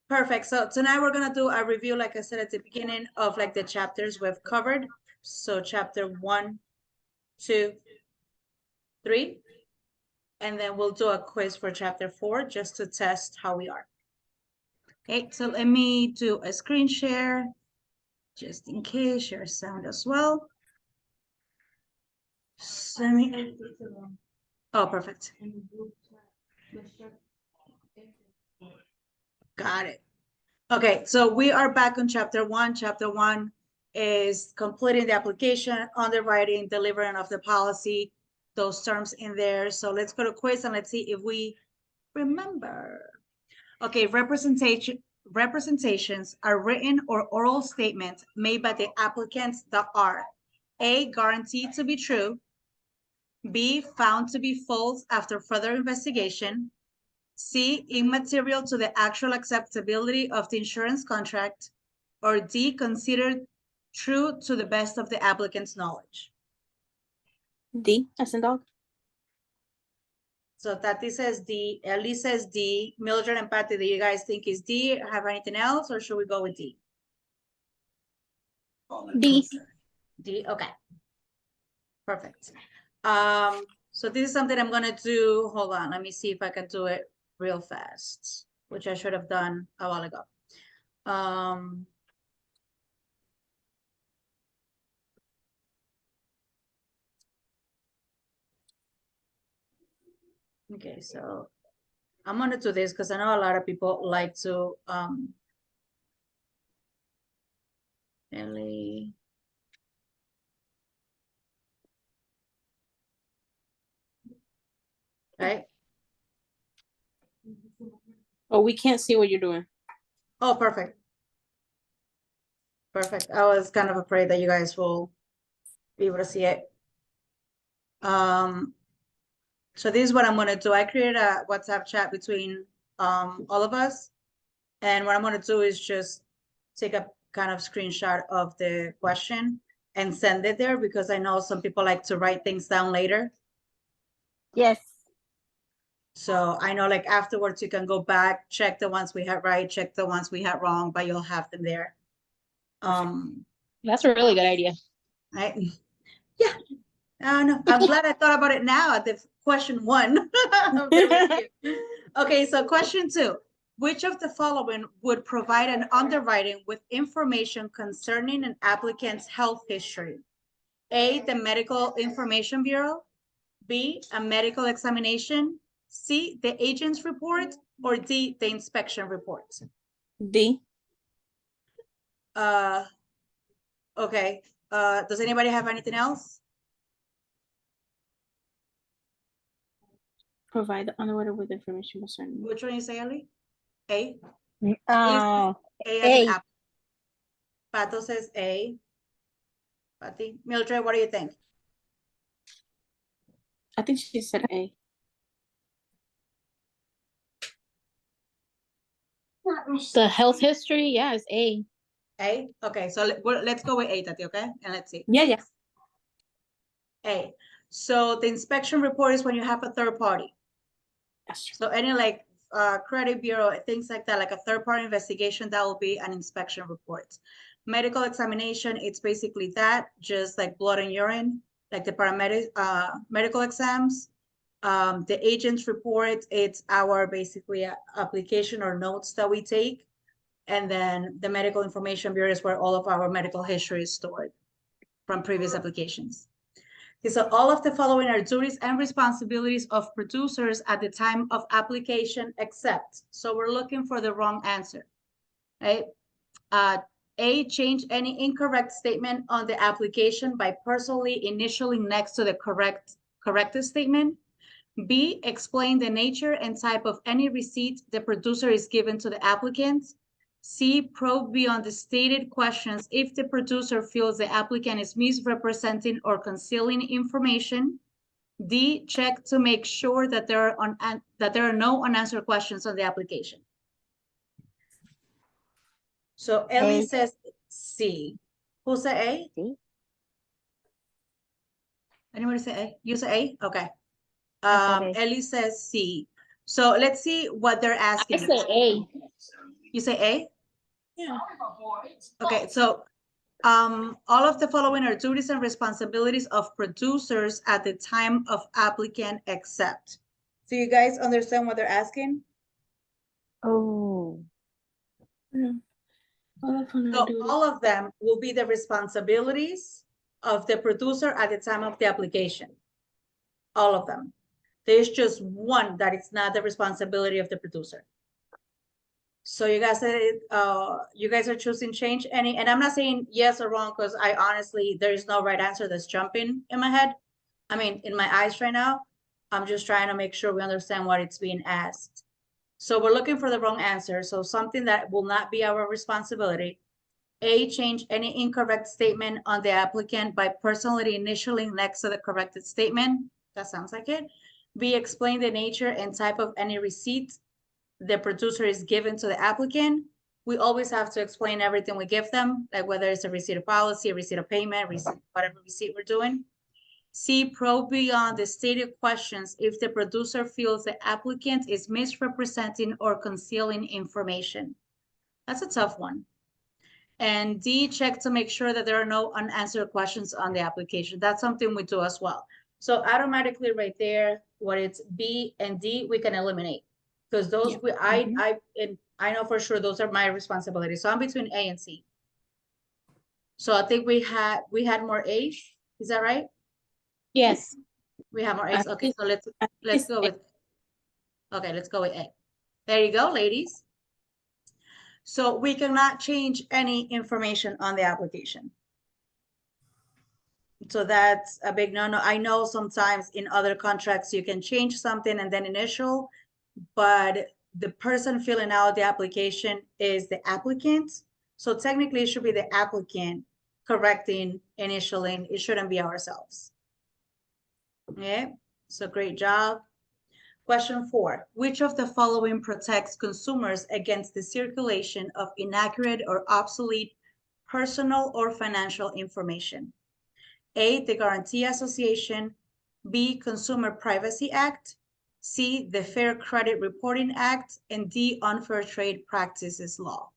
Perfect. So tonight we're gonna do a review, like I said at the beginning, of like the chapters we've covered. So chapter 1, 2, 3, and then we'll do a quiz for chapter 4 just to test how we are. Okay, so let me do a screen share just in case, share sound as well. So let me. Oh, perfect. Got it. Okay, so we are back on chapter 1. Chapter 1 is completing the application, underwriting, delivering of the policy, those terms in there. So let's go to quiz and let's see if we remember. Okay, representations are written or oral statements made by the applicants that are A, guaranteed to be true, B, found to be false after further investigation, C, immaterial to the actual acceptability of the insurance contract, or D, considered true to the best of the applicant's knowledge. D, as in dog. So Tati says D, Ellie says D, Mildred and Patty, do you guys think is D? Have anything else, or should we go with D? D. D, okay. Perfect. So this is something I'm gonna do. Hold on, let me see if I can do it real fast, which I should have done a while ago. Okay, so I'm gonna do this because I know a lot of people like to Ellie. Right? Oh, we can't see what you're doing. Oh, perfect. Perfect. I was kind of afraid that you guys will be able to see it. So this is what I'm gonna do. I created a WhatsApp chat between all of us. And what I'm gonna do is just take a kind of screenshot of the question and send it there because I know some people like to write things down later. Yes. So I know like afterwards you can go back, check the ones we had right, check the ones we had wrong, but you'll have them there. That's a really good idea. Right? Yeah. No, I'm glad I thought about it now at the question 1 of the review. Okay, so question 2. Which of the following would provide an underwriting with information concerning an applicant's health history? A, the Medical Information Bureau, B, a medical examination, C, the agent's report, or D, the inspection report? D. Okay. Does anybody have anything else? Provide the underwriter with information concerning. Which one you say, Ali? A? Oh, A as A. in apple. Pato says A. Patty. Mildred, what do you think? I think she said A. The health history, yeah, is A. A? Okay, so let's go with A, Tati, okay? And let's see. Yeah, yeah. A. So the inspection report is when you have a third party. That's true. So any like credit bureau, things like that, like a third party investigation, that will be an inspection report. Medical examination, it's basically that, just like blood and urine, like the paramedic medical exams. The agent's report, it's our basically application or notes that we take. And then the medical information bureau is where all of our medical history is stored from previous applications. Okay, so all of the following are duties and responsibilities of producers at the time of application, except. So we're looking for the wrong answer, right? A, change any incorrect statement on the application by personally initialing next to the corrected statement. B, explain the nature and type of any receipt the producer is given to the applicant. C, probe beyond the stated questions if the producer feels the applicant is misrepresenting or concealing information. D, check to make sure that there are no unanswered questions on the application. So Ellie says C. Who said A? C. Anybody say A? You say A? Okay. I said A. Ellie says C. So let's see what they're I asking. say A. You say A? Yeah. Okay, so all of the following are duties and responsibilities of producers at the time of applicant accept. Do you guys understand what they're asking? Oh, Yeah. So all of them will be the responsibilities of the producer at the time of the application. All of them. There's just one that it's not the responsibility of the producer. So you guys said you guys are choosing change any, and I'm not saying yes or wrong because I honestly, there's no right answer that's jumping in my head. I mean, in my eyes right now. I'm just trying to make sure we understand what it's being asked. So we're looking for the wrong answer. So something that will not be our responsibility. A, change any incorrect statement on the applicant by personally initialing next to the corrected statement. That sounds like it. B, explain the nature and type of any receipt the producer is given to the applicant. We always have to explain everything we give them, like whether it's a receipt of policy, a receipt of payment, receipt, whatever receipt we're doing. C, probe beyond the stated questions if the producer feels the applicant is misrepresenting or concealing information. That's a tough one. And D, check to make sure that there are no unanswered questions on the application. That's something we do as well. So automatically right there, what it's B and D, we can eliminate. Because those, Yeah. I know for sure those are my responsibilities. So I'm between A and C. So I think we had more A's. Is that right? Yes. We have more I A's. Okay, think- so let's it's go with, okay, let's go with A. There you go, ladies. So we cannot change any information on the application. So that's a big no-no. I know sometimes in other contracts you can change something and then initial, but the person filling out the application is the applicant. So technically it should be the applicant correcting, initialing. It shouldn't be ourselves. Okay, so great job. Question 4, which of the following protects consumers against the circulation of inaccurate or obsolete personal or financial information? A, the Guarantee Association, B, Consumer Privacy Act, C, the Fair Credit Reporting Act, and D, Unfair Trade Practices Law.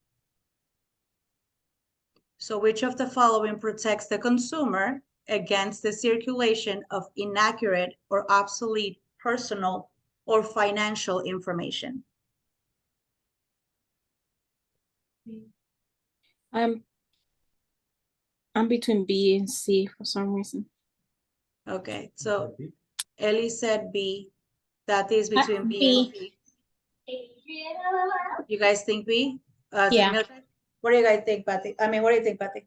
So which of the following protects the consumer against the circulation of inaccurate or obsolete personal or financial information? I'm between B and C for some reason. Okay, so Ellie said B. That is between B and C. You guys think B? Yeah. What do you guys think, Patty? I mean, what do you think, Patty?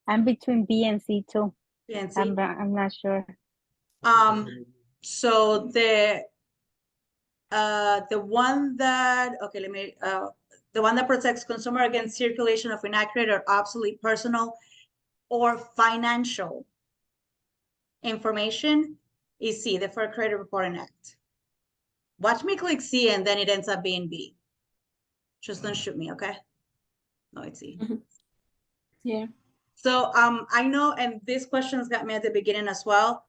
I'm between B and C too. B and C? I'm not sure. So the one that, okay, the one that protects consumer against circulation of inaccurate or obsolete personal or financial information is C, the Fair Credit Reporting Act. Watch me click C and then it ends up being B. Just don't shoot me, okay? No, it's C. Yeah. So I know, and this question's got me at the beginning as well.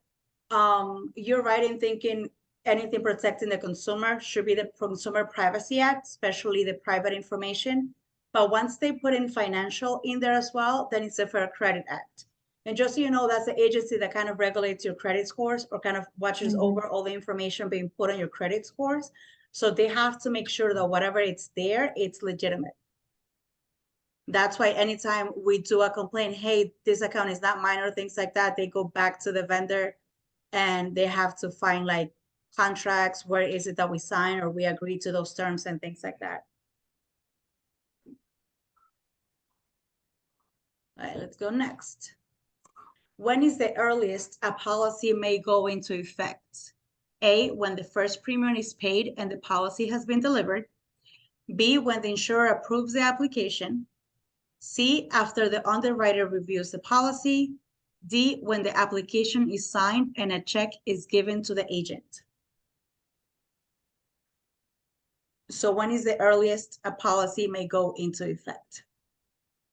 You're right in thinking anything protecting the consumer should be the Consumer Privacy Act, especially the private information. But once they put in financial in there as well, then it's the Fair Credit Act. And just so you know, that's the agency that kind of regulates your credit scores or kind of watches over all the information being put on your credit scores. So they have to make sure that whatever it's there, it's legitimate. That's why anytime we do a complaint, hey, this account is not mine or things like that, they go back to the vendor and they have to find like contracts, where is it that we sign or we agree to those terms and things like that. All right, let's go next. When is the earliest a policy may go into effect? A, when the first premium is paid and the policy has been delivered. B, when the insurer approves the application. C, after the underwriter reviews the policy. D, when the application is signed and a check is given to the agent. So when is the earliest a policy may go into effect?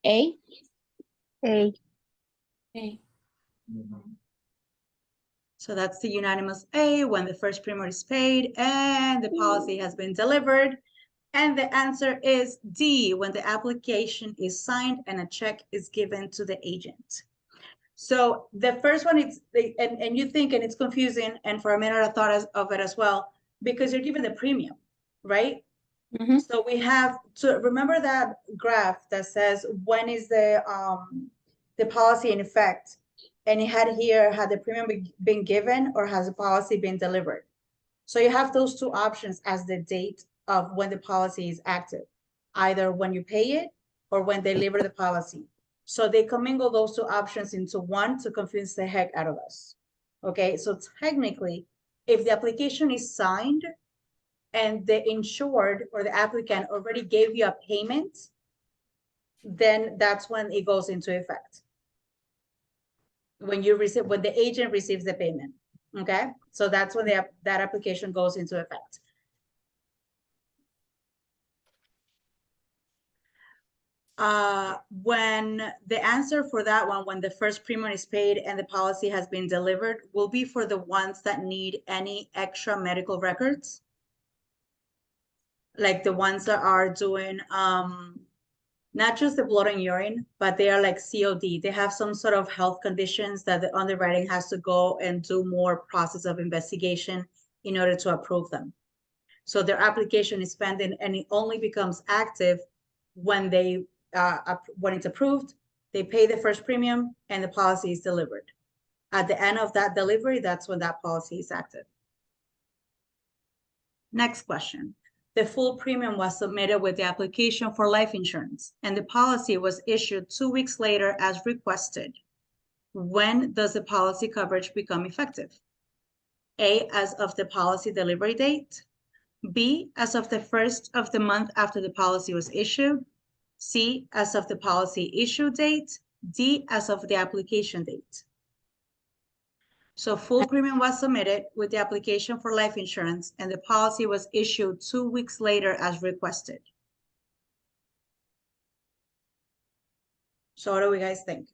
A. A. So So that's the unanimous A, when the first premium is paid and the policy has been delivered. And the answer is D, when the application is signed and a check is given to the agent. So the first one, and you think, and it's confusing, and for a minute I thought of it as well, because you're given the premium, right? Mhm. So we have to remember that graph that says when is the policy in effect, and it had here, had the premium been given or has the policy been delivered? So you have those two options as the date of when the policy is active, either when you pay it or when they deliver the policy. So they commingle those two options into one to confuse the heck out of us. Okay, so technically, if the application is signed and the insured or the applicant already gave you a payment, then that's when it goes into effect. When the agent receives the payment. Okay, so that's when that application goes into effect. When the answer for that one, when the first premium is paid and the policy has been delivered, will be for the ones that need any extra medical records. Like the ones that are doing, not just the blood and urine, but they are like COD. They have some sort of health conditions that the underwriting has to go and do more process of investigation in order to approve them. So their application is pending and it only becomes active when when it's approved, they pay the first premium and the policy is delivered. At the end of that delivery, that's when that policy is active. Next question. The full premium was submitted with the application for life insurance and the policy was issued 2 weeks later as requested. When does the policy coverage become effective? A, as of the policy delivery date. B, as of the first of the month after the policy was issued. C, as of the policy issue date. D, as of the application date. So full premium was submitted with the application for life insurance and the policy was issued 2 weeks later as requested. So what do we guys think?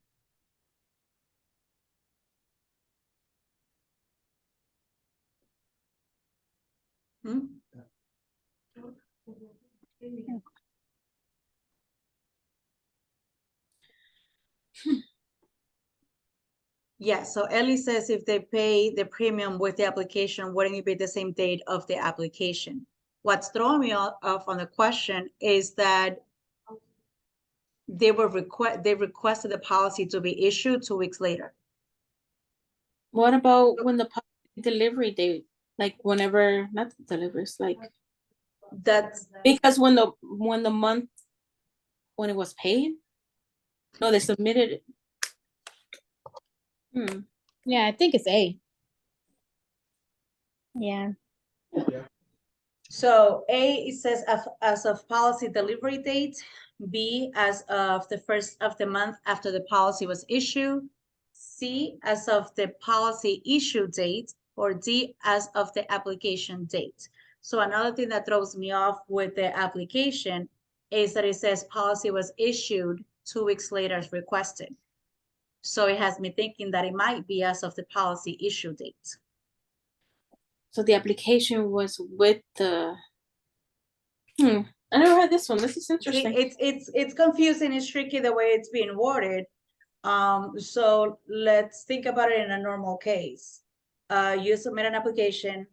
Yeah, so Ellie says if they pay the premium with the application, wouldn't it be the same date of the application? What's throwing me off on the question is that they requested the policy to be issued 2 weeks later. What about when the delivery date, like whenever, not the deliveries, like That's because when the month when it was paid, no, they submitted it. Yeah, I think it's A. Yeah. so A, it says as of policy delivery date. B, as of the first of the month after the policy was issued. C, as of the policy issue date, or D, as of the application date. So another thing that throws me off with the application is that it says policy was issued 2 weeks later as requested. So it has me thinking that it might be as of the policy issue date. So the application was with the. I never heard this one. This is interesting. It's confusing. It's tricky the way it's being worded. So let's think about it in a normal case. You submit an application,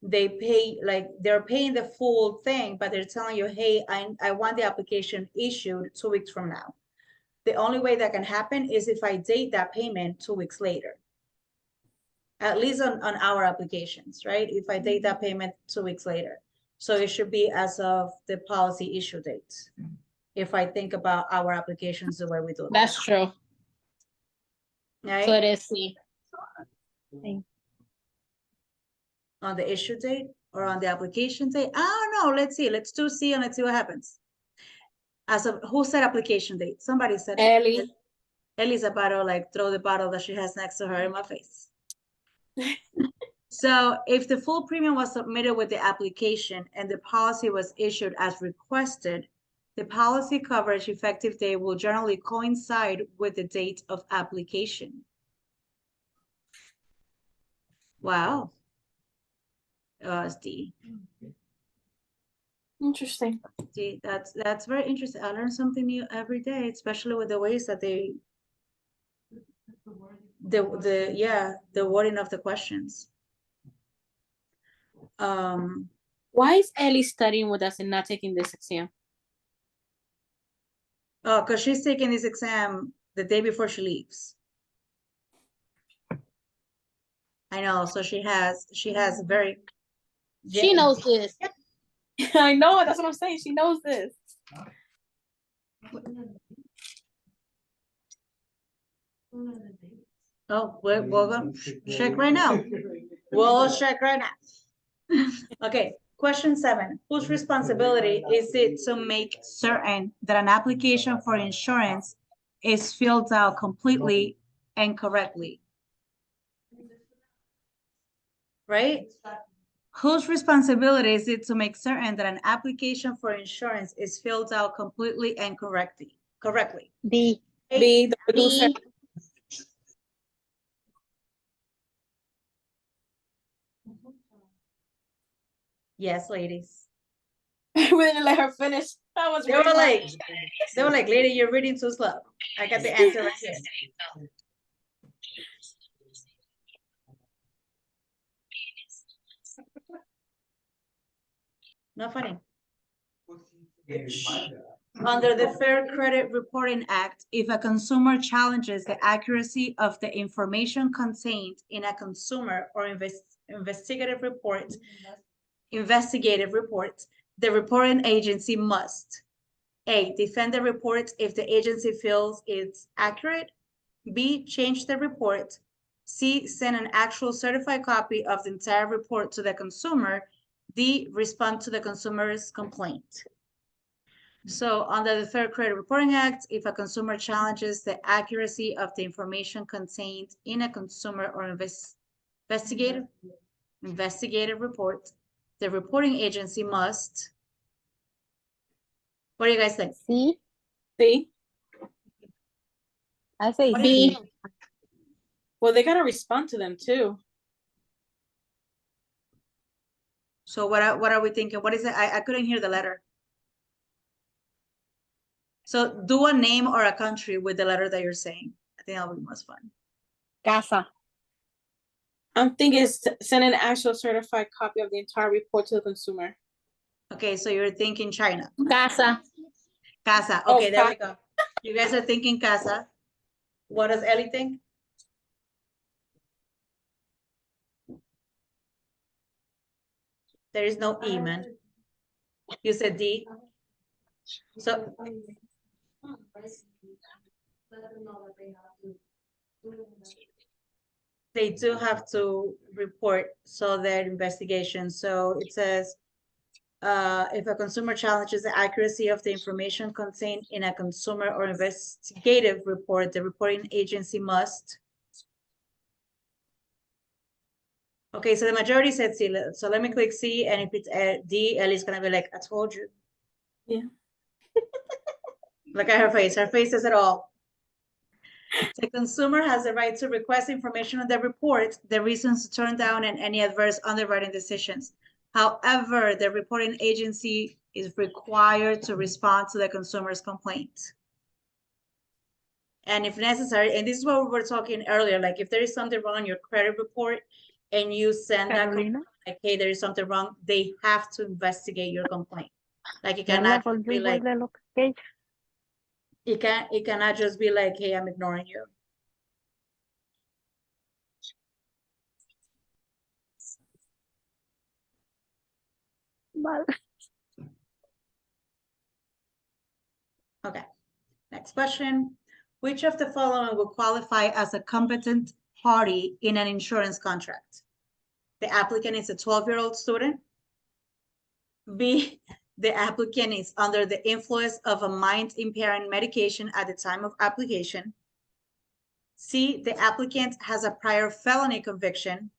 they pay, like they're paying the full thing, but they're telling you, hey, I want the application issued 2 weeks from now. The only way that can happen is if I date that payment 2 weeks later. At least on our applications, right? If I date that payment 2 weeks later. So it should be as of the policy issue date. If I think about our applications the way we do. That's true. Right? So it is C. On the issue date or on the application date? I don't know. Let's see. Let's do C and let's see what happens. As of who said application date? Somebody said Ellie. Ellie's about to like throw the bottle that she has next to her in my face. So if the full premium was submitted with the application and the policy was issued as requested, the policy coverage effective date will generally coincide with the date of application. Wow. It's D. Interesting. D. That's very interesting. I learn something new every day, especially with the ways that they the wording of the questions. Why is Ellie studying with us and not taking this exam? Oh, because she's taking this exam the day before she leaves. I know, so she has very She knows this. I know, that's what I'm saying. She knows this. Oh, we're gonna check right now. We'll check right now. Okay, question 7. Whose responsibility is it to make certain that an application for insurance is filled out completely and correctly? Right? Whose responsibility is it to make certain that an application for insurance is filled out completely and correctly? D. B, the producer. B. Yes, ladies. We didn't let her finish. That was They really were bad. like, lady, you're reading too slow. I got the answer right here. Not funny. Under the Fair Credit Reporting Act, if a consumer challenges the accuracy of the information contained in a consumer or investigative report, the reporting agency must A, defend the report if the agency feels it's accurate, B, change the report, C, send an actual certified copy of the entire report to the consumer, D, respond to the consumer's complaint. So under the Fair Credit Reporting Act, if a consumer challenges the accuracy of the information contained in a consumer or investigative report, the reporting agency must, what do you guys think? C. See? I say B. C. Well, they gotta respond to them too. So what are we thinking? What is it? I couldn't hear the letter. So do a name or a country with the letter that you're saying. I think that would be most fun. Casa. I'm thinking send an actual certified copy of the entire report to the consumer. Okay, so you're thinking China. Casa. Casa. Oh, Okay, there we go. You guys are thinking casa. What does Ellie think? There is no E, man. You said D. So they do have to report their investigation. So it says, if a consumer challenges the accuracy of the information contained in a consumer or investigative report, the reporting agency must. Okay, so the majority said C. So let me click C, and if it's D, Ellie's gonna be like, I told you. Yeah. Look at her face. Her face says it all. The consumer has the right to request information on the report, the reasons to turn down, and any adverse underwriting decisions. However, the reporting agency is required to respond to the consumer's complaint. And if necessary, and this is what we were talking earlier, like if there is something wrong on your credit report and you send that Carolina. like, hey, there is something wrong, they have to investigate your complaint. Like it Carla, cannot be like, volverle lo que it cannot just be like, hey, I'm ignoring you. mal. Okay, next question. Which of the following will qualify as a competent party in an insurance contract? The applicant is a 12-year-old student. B, the applicant is under the influence of a mind-impairing medication at the time of application. C, the applicant has a prior felony conviction.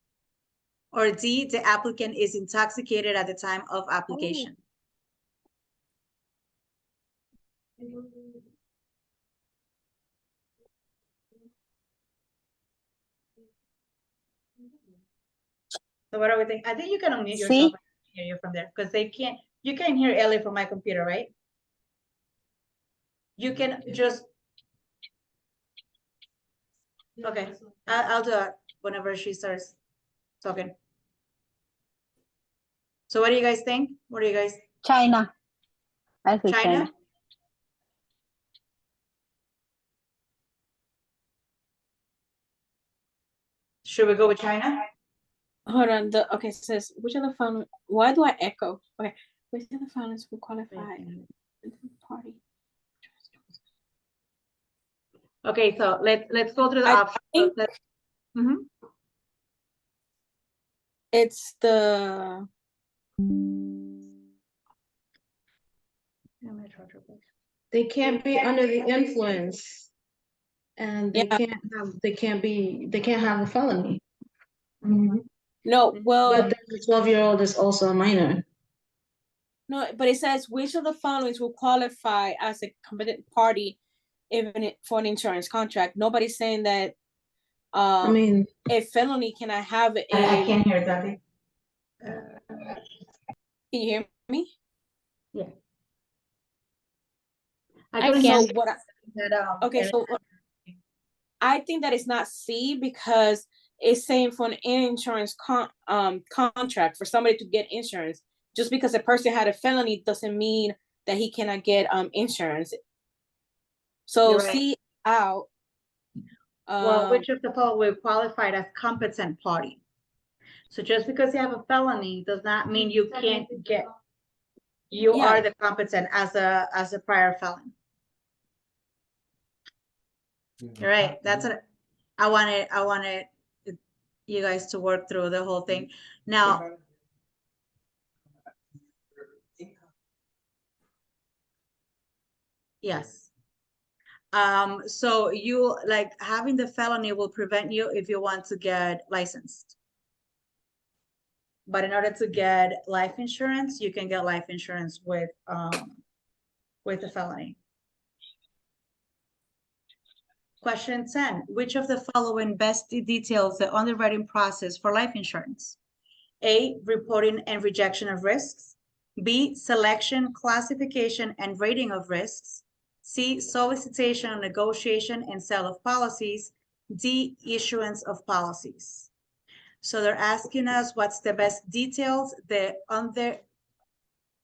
Or D, the applicant is intoxicated at the time of application. So what do we think? I think you can unmute yourself. C. I can hear you from there, because you can't hear Ellie from my computer, right? You can just. Okay, I'll do it whenever she starts talking. So what do you guys think? What do you guys, China. I say China? China. Should we go with China? Hold on. Okay, it says which of the following? Why do I echo? Okay, which of the following will qualify party? Okay, so let's go through the I options. think- Mhm. It's the They can't be under the influence. And they Yeah. can't have a felony. no. Well, But then the 12-year-old is also a minor. no, but it says which of the following will qualify as a competent party, even for an insurance contract. Nobody's saying that. I mean, A felony cannot have a. I can't hear that. Can you hear me? I I couldn't can. hear So what? Okay, Ellie. so I think that it's not C because it's saying for an insurance contract for somebody to get insurance. Just because a person had a felony doesn't mean that he cannot get insurance. So You're right. C out. Well, which of the following will qualified as competent party? So just because you have a felony does not mean you can't get, you Yeah. are the competent as a prior felon. You're right, that's it. I wanted you guys to work through the whole thing. Now, yes. So you, like, having the felony will prevent you if you want to get licensed. But in order to get life insurance, you can get life insurance with a felony. Question 10, which of the following best details the underwriting process for life insurance? A, reporting and rejection of risks. B, selection, classification, and rating of risks. C, solicitation, negotiation, and sale of policies. D, issuance of policies. So they're asking us what's the best details,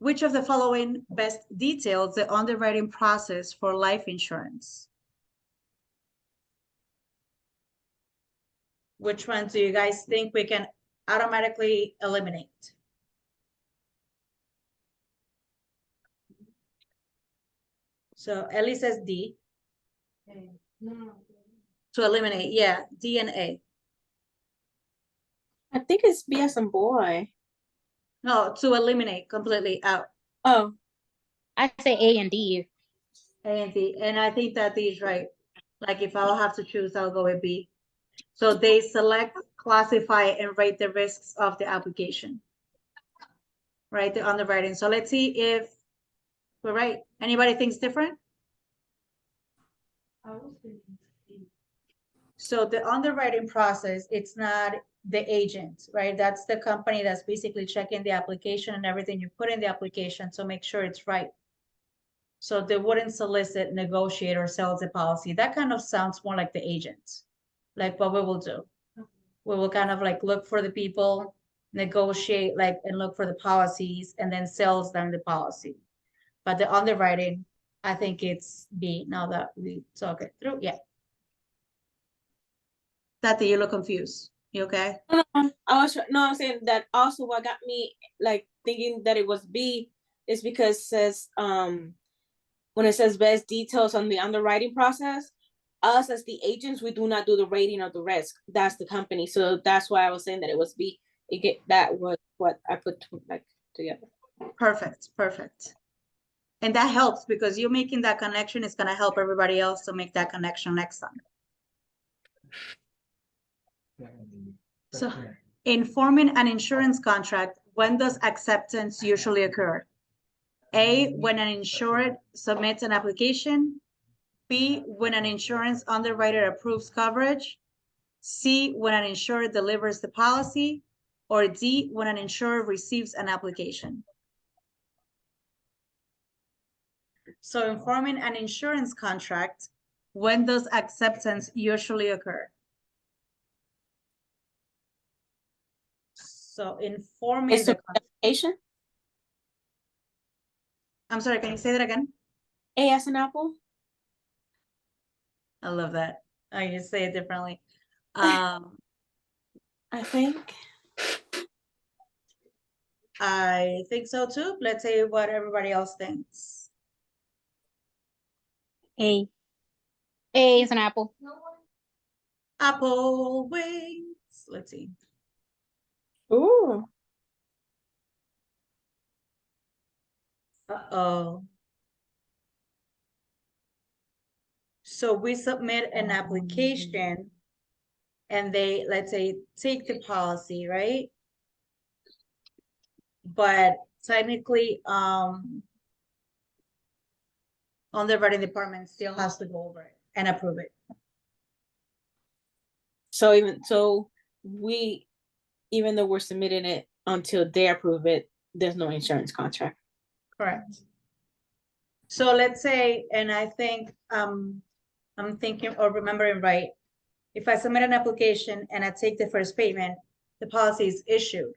which of the following best details the underwriting process for life insurance? Which one do you guys think we can automatically eliminate? So Ellie says D. To eliminate, yeah, D and A. I think it's B as in boy. No, to eliminate completely out. Oh, I say A and D. A and D, and I think that D is right. Like if I'll have to choose, I'll go with B. So they select, classify, and rate the risks of the application. Right, the underwriting. So let's see if we're right. Anybody thinks different? So the underwriting process, it's not the agent, right? That's the company that's basically checking the application and everything you put in the application to make sure it's right. So they wouldn't solicit, negotiate, or sell the policy. That kind of sounds more like the agent, like what we will do. We will kind of like look for the people, negotiate, like, and look for the policies, and then sells them the policy. But the underwriting, I think it's B, now that we talk it through, yeah. Tati, you look confused. You okay? no, I'm saying that also what got me like thinking that it was B is because it says when it says best details on the underwriting process, us as the agents, we do not do the rating of the risk. That's the company. So that's why I was saying that it was B. That was what I put together. Perfect, perfect. And that helps because you making that connection is gonna help everybody else to make that connection next time. So in forming an insurance contract, when does acceptance usually occur? A, when an insured submits an application. B, when an insurance underwriter approves coverage. C, when an insured delivers the policy. or D, when an insurer receives an application? So in forming an insurance contract, when does acceptance usually occur? So in forming It's the, a application. I'm sorry, can you say that again? A as an apple. I love that. I you say it differently. I think. I think so too. Let's say what everybody else thinks. A. A is an apple. Apple wings. Let's see. Ooh. Uh-oh. So we submit an application and they, let's say, take the policy, right? But technically, underwriting department still has to go over it and approve it. So even though we're submitting it until they approve it, there's no insurance contract. Correct. So let's say, and I think, I'm thinking or remembering right. If I submit an application and I take the first payment, the policy is issued.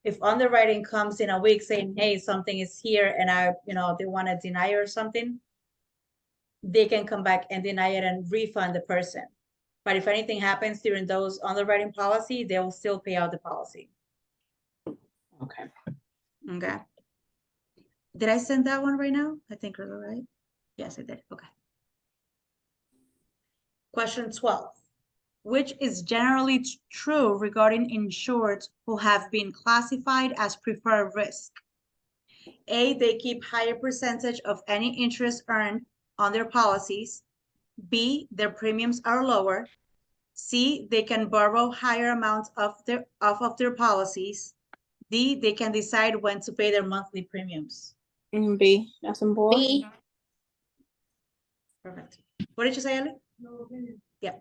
If underwriting comes in a week saying, hey, something is here and they want to deny or something, they can come back and deny it and refund the person. But if anything happens during those underwriting policy, they will still pay out the policy. Okay. Okay. Did I send that one right now? I think we're right. Yes, I did. Okay. Question 12. Which is generally true regarding insureds who have been classified as preferred risk? A, they keep higher percentage of any interest earned on their policies. B, their premiums are lower. C, they can borrow higher amounts of their policies. D, they can decide when to pay their monthly premiums. B as in boy. B. Perfect. What did you say, Ellie? Yeah.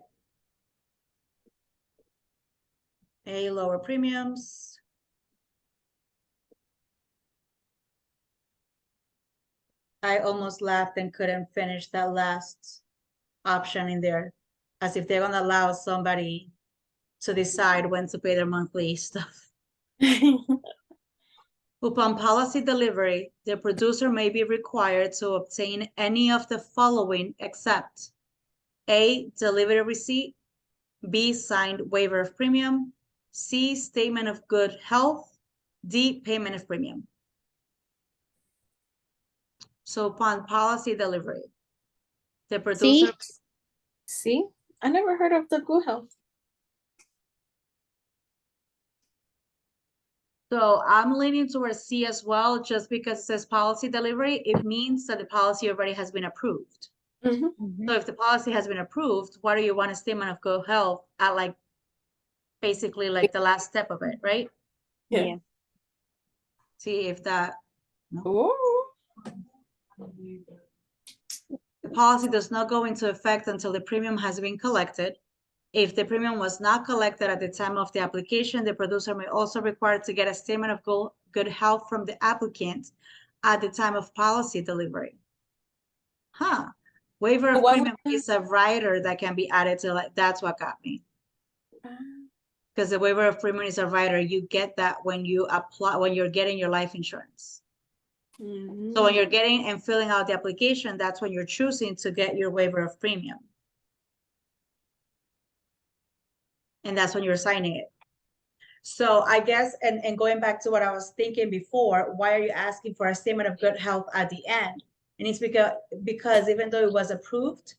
A, lower premiums. I almost laughed and couldn't finish that last option in there, as if they're gonna allow somebody to decide when to pay their monthly stuff. Upon policy delivery, the producer may be required to obtain any of the following except A, delivery receipt, B, signed waiver of premium, C, statement of good health, D, payment of premium. So upon policy delivery, the producer. See, I never heard of the good health. So I'm leaning towards C as well, just because it says policy delivery, it means that the policy already has been approved. Mm-hmm. So if the policy has been approved, why do you want a statement of good health at basically the last step of it, right? Yeah. See if that. Ooh. The policy does not go into effect until the premium has been collected. If the premium was not collected at the time of the application, the producer may also require to get a statement of good health from the applicant at the time of policy delivery. Huh. Waiver of premium is a rider that can be added to that's what got me. Because the waiver of premium is a rider. You get that when you apply, when you're getting your life insurance. Mm-hmm. So when you're getting and filling out the application, that's when you're choosing to get your waiver of premium. And that's when you're signing it. So I guess, and going back to what I was thinking before, why are you asking for a statement of good health at the end? And it's because even though it was approved,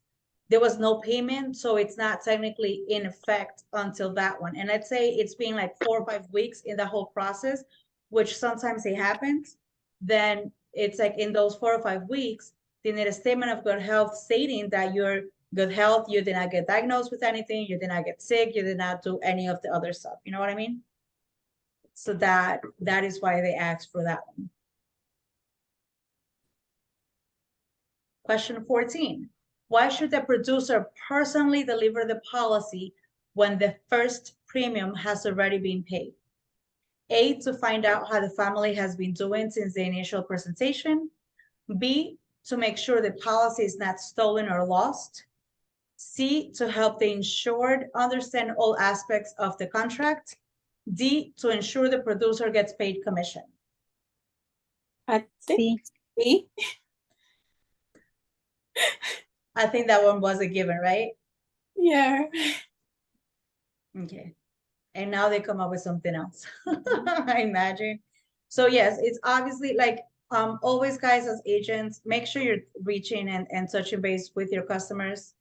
there was no payment, so it's not technically in effect until that one. And let's say it's been 4 or 5 weeks in the whole process, which sometimes it happens, then it's in those 4 or 5 weeks, they need a statement of good health stating that you're good health, you did not get diagnosed with anything, you did not get sick, you did not do any of the other stuff. You know what I mean? So that is why they asked for that one. Question 14. Why should the producer personally deliver the policy when the first premium has already been paid? A, to find out how the family has been doing since the initial presentation. B, to make sure the policy is not stolen or lost. C, to help the insured understand all aspects of the contract. D, to ensure the producer gets paid commission. I think C. B. I think that one was a given, right? Yeah. Okay. And now they come up with something else. I imagine. So yes, it's obviously like always, guys, as agents, make sure you're reaching and touching base with your customers.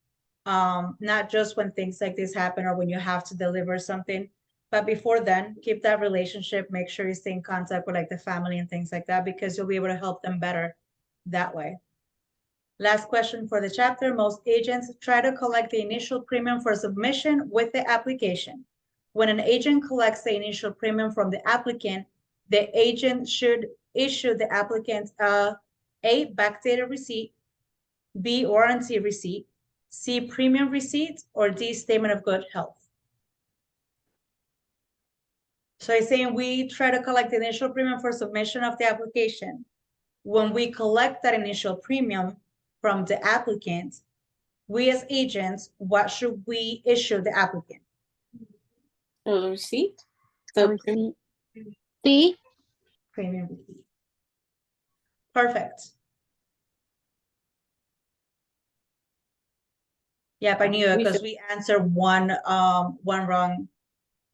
Not just when things like this happen or when you have to deliver something, but before then, keep that relationship, make sure you stay in contact with like the family and things like that, because you'll be able to help them better that way. Last question for the chapter. Most agents try to collect the initial premium for submission with the application. When an agent collects the initial premium from the applicant, the agent should issue the applicant a backdated receipt, B, warranty receipt, C, premium receipt, or D, statement of good health. So it's saying we try to collect the initial premium for submission of the application. When we collect that initial premium from the applicant, we as agents, what should we issue the applicant? The receipt. A The receipt. C. Premium receipt. Perfect. Yep, I knew it We because should- we answered one wrong,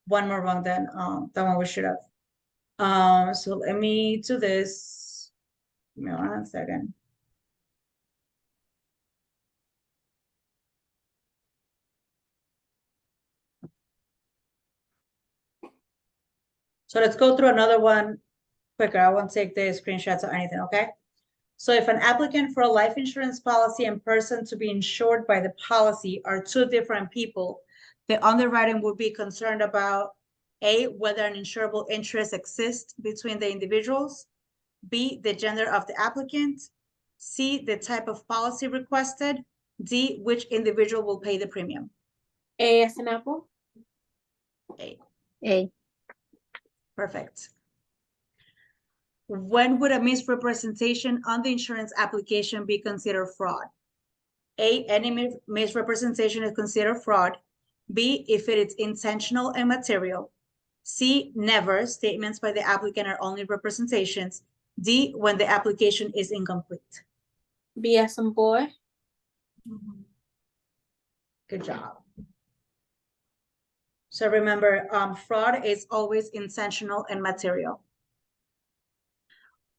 one more wrong than one we should have. So let me do this. Give me 1 second. So let's go through another one quicker. I won't take the screenshots or anything, okay? So if an applicant for a life insurance policy and person to be insured by the policy are two different people, the underwriting would be concerned about A, whether an insurable interest exists between the individuals, B, the gender of the applicant, C, the type of policy requested, D, which individual will pay the premium. A as an apple. A, A. perfect. When would a misrepresentation on the insurance application be considered fraud? A, any misrepresentation is considered fraud. B, if it is intentional and material. C, never. Statements by the applicant are only representations. D, when the application is incomplete. B as in boy. Good job. So remember, fraud is always intentional and material.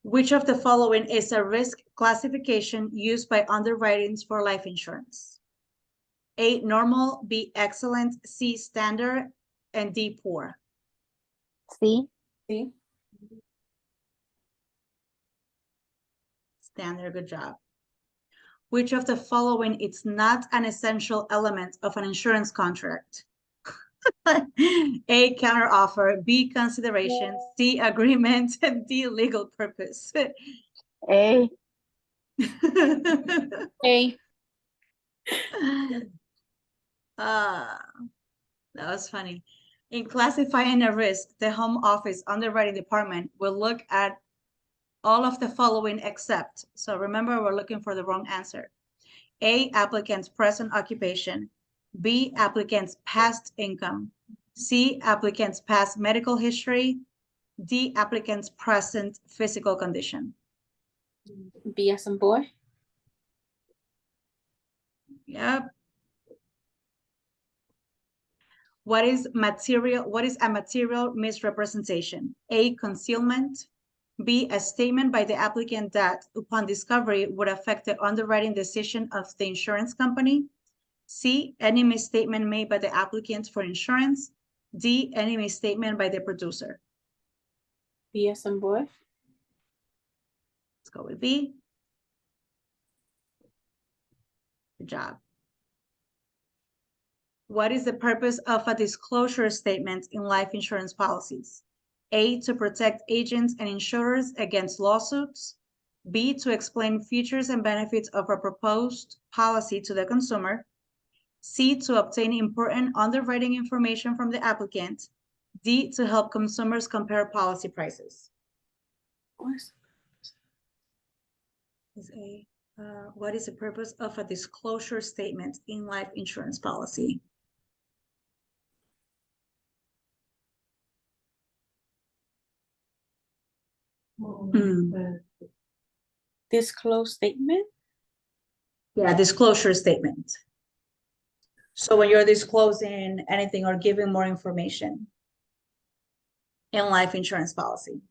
Which of the following is a risk classification used by underwritings for life insurance? A, normal, B, excellent, C, standard, and D, poor. C. C. Standard, good job. Which of the following is not an essential element of an insurance contract? A, counteroffer, B, consideration, C, agreement, and D, legal purpose. A. A. That was funny. In classifying a risk, the home office underwriting department will look at all of the following except, so remember, we're looking for the wrong answer. A, applicant's present occupation. B, applicant's past income. C, applicant's past medical history. D, applicant's present physical condition. B as in boy. Yep. What is a material misrepresentation? A, concealment. B, a statement by the applicant that upon discovery would affect the underwriting decision of the insurance company. C, any misstatement made by the applicant for insurance. D, any misstatement by the producer. B as in boy. Let's go with B. Good job. What is the purpose of a disclosure statement in life insurance policies? A, to protect agents and insurers against lawsuits. B, to explain features and benefits of a proposed policy to the consumer. C, to obtain important underwriting information from the applicant. D, to help consumers compare policy prices. Is A, what is the purpose of a disclosure statement in life insurance policy? Disclose statement? Yeah, disclosure statement. So when you're disclosing anything or giving more information in life insurance policy.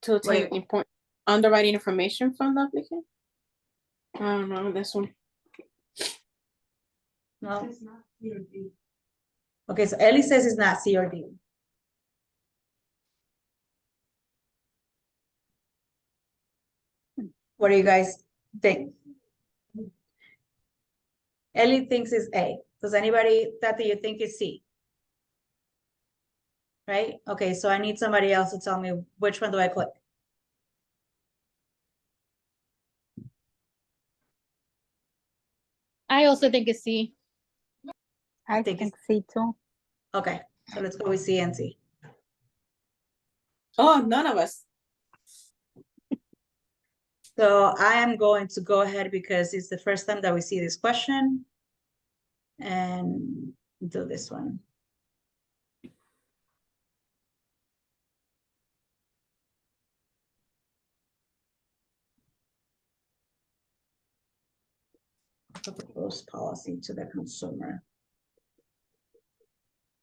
To What do you- obtain important underwriting information from the applicant? I don't know, this one. No? Okay, so Ellie says it's not C or D. What do you guys think? Ellie thinks it's A. Does anybody that you think is C? Right? Okay, so I need somebody else to tell me which one do I click? I also think it's C. I think think C too. Okay, so let's go with C and C. Oh, none of us. So I am going to go ahead because it's the first time that we see this question. And do this one. Proposed policy to the consumer.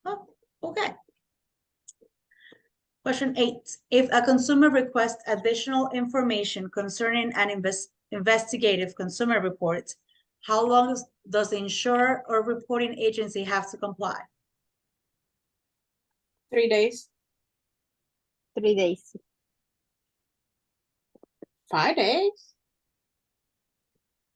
Oh, okay. Question 8. If a consumer requests additional information concerning an investigative consumer report, how long does the insurer or reporting agency have to comply? 3 days, 3 days. 5 days.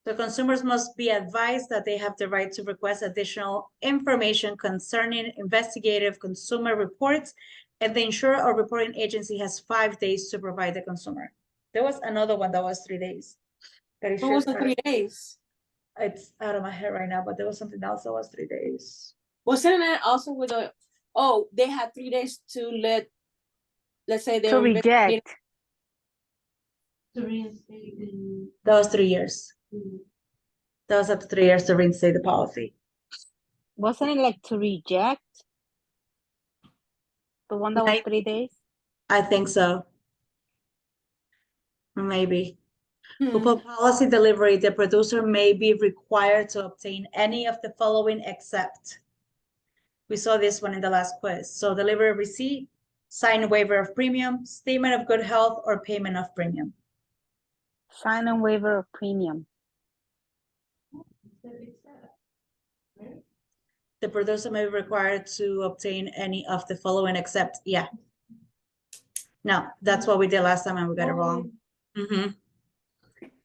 The consumers must be advised that they have the right to request additional information concerning investigative consumer reports, and the insurer or reporting agency has 5 days to provide the consumer. There was another one that was 3 days. That is What was the just 3 days? It's out of my head right now, but there was something else that was 3 days. Wasn't it also with a, oh, they had 3 days to let's say they To were investigating- reject. That was 3 years. That was up to 3 years to reinstate the policy. Wasn't it like to reject? The one that was Maybe. 3 days? I think so. Maybe. Hmm. Upon policy delivery, the producer may be required to obtain any of the following except. We saw this one in the last quiz. So delivery receipt, sign waiver of premium, statement of good health, or payment of premium. Sign and waiver of premium. The producer may be required to obtain any of the following except, yeah. No, that's what we did last time and we got it wrong.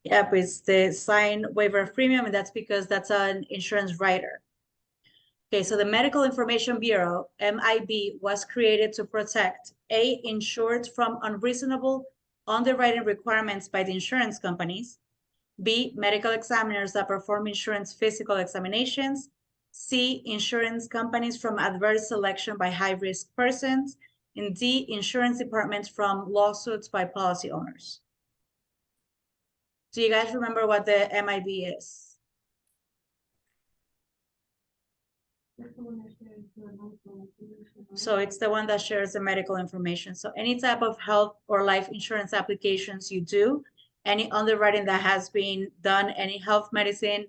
Yep, it's the sign waiver of premium, and that's because that's an insurance rider. Okay, so the Medical Information Bureau, MIB, was created to protect A, insured from unreasonable underwriting requirements by the insurance companies, B, medical examiners that perform insurance physical examinations, C, insurance companies from adverse selection by high-risk persons, and D, insurance departments from lawsuits by policy owners. Do you guys remember what the MIB is? So it's the one that shares the medical information. So any type of health or life insurance applications you do, any underwriting that has been done, any health medicine,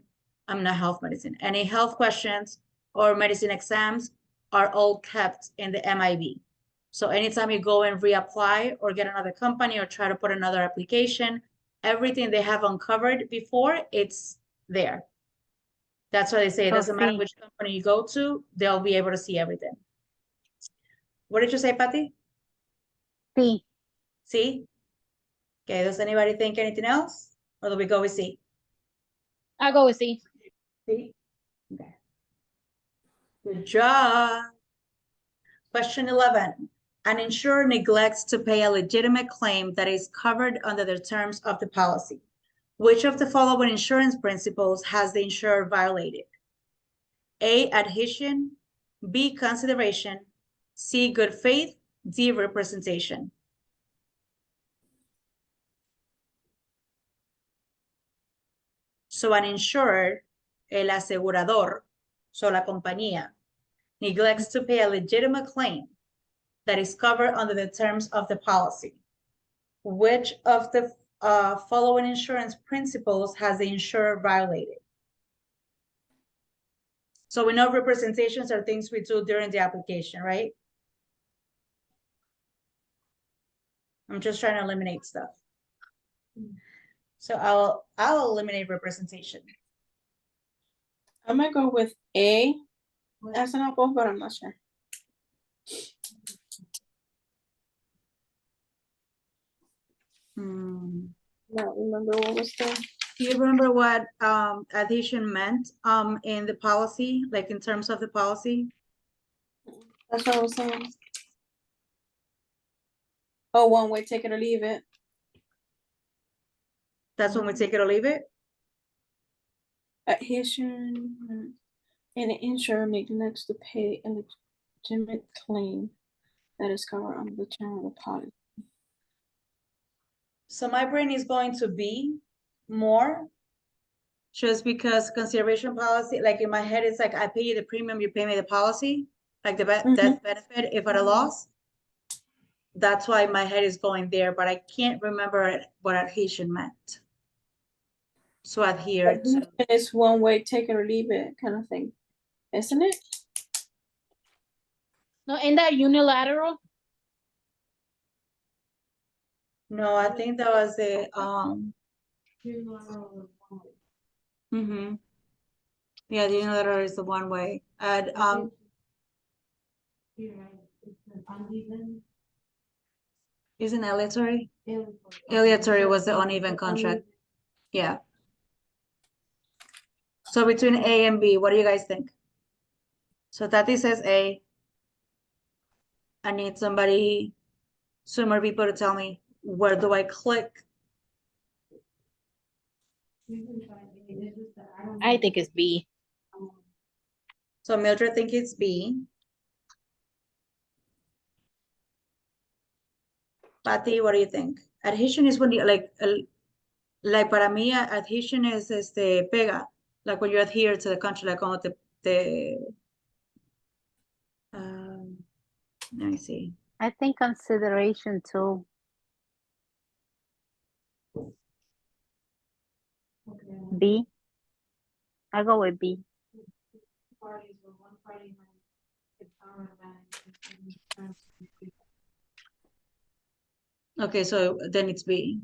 any health questions or medicine exams are all kept in the MIB. So anytime you go and reapply or get another company or try to put another application, everything they have uncovered before, it's there. That's why they say it doesn't matter which company you go to, they'll be able to see everything. What did you say, Patty? C. C? Okay, does anybody think anything else? Or do we go with C? I'll go with C. C? Okay. Good job. Question 11. An insurer neglects to pay a legitimate claim that is covered under the terms of the policy. Which of the following insurance principles has the insurer violated? A, adhesion, B, consideration, C, good faith, D, representation. So an insurer, el asegurador, so la compañía, neglects to pay a legitimate claim that is covered under the terms of the policy. Which of the following insurance principles has the insurer violated? So we know representations are things we do during the application, right? I'm just trying to eliminate stuff. So I'll eliminate representation. I might go with A as an apple, but I'm not sure. Hmm. Not remember what was the. Do you remember what adhesion meant in the policy, like in terms of the policy? That's what I was saying. Oh, one way, take it or leave it. That's when we take it or leave it? Adhesion and the insurer neglects to pay a legitimate claim that is covered under the term of the policy. So my brain is going to be more, just because consideration policy, like in my head, it's like I pay you the premium, you pay me the policy, like the death benefit if at a loss. That's why my head is going there, but I can't remember what adhesion meant. So adhere to. Adhesion is one way, take it or leave it kind of thing, isn't it? No, in that unilateral, No, I think that was the yeah, the unilateral is the one way. And isn't aleatory? Aleatory was the uneven contract. Yeah. So between A and B, what do you guys think? So Tati says A. I need somebody, some more people to tell me, where do I click? I think it's B. So Mildred think it's B. Patty, what do you think? Adhesion is when you like para mí, adhesion is pega, like when you adhere to the country, like como let me see. I think consideration too. B. I go with B. Okay, so then it's B.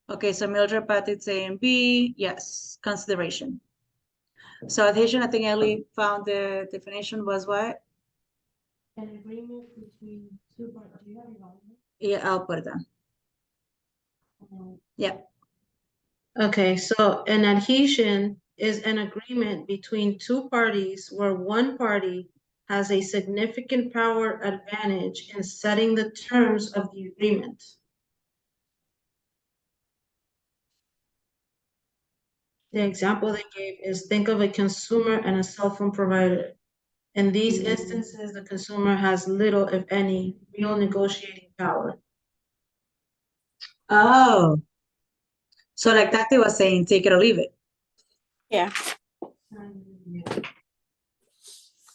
Okay, so Mildred, Patty saying B, yes, consideration. So adhesion, I think Ellie found the definition was what? An agreement between two parties. Yeah, I'll put it down. Yeah. Okay, so an adhesion is an agreement between two parties where one party has a significant power advantage in setting the terms of the agreement. The example they gave is, think of a consumer and a cell phone provider. In these instances, the consumer has little, if any, real negotiating power. Oh. So like Tati was saying, take it or leave it. Yeah.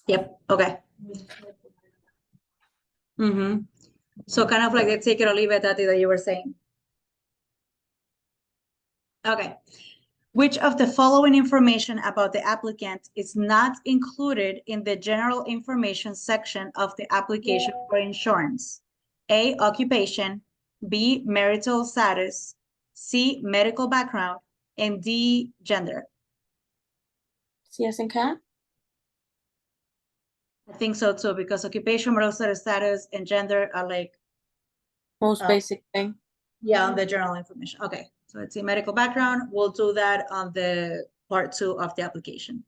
Yep, okay. So kind of like the take it or leave it, Tati, that you were saying. Okay. Which of the following information about the applicant is not included in the general information section of the application for insurance? A, occupation, B, marital status, C, medical background, and D, gender. C as in cat? I think so too, because occupation, marital status, and gender are like, Most basic thing. yeah, on the general information. Okay, so let's see, medical background. We'll do that on the part 2 of the application.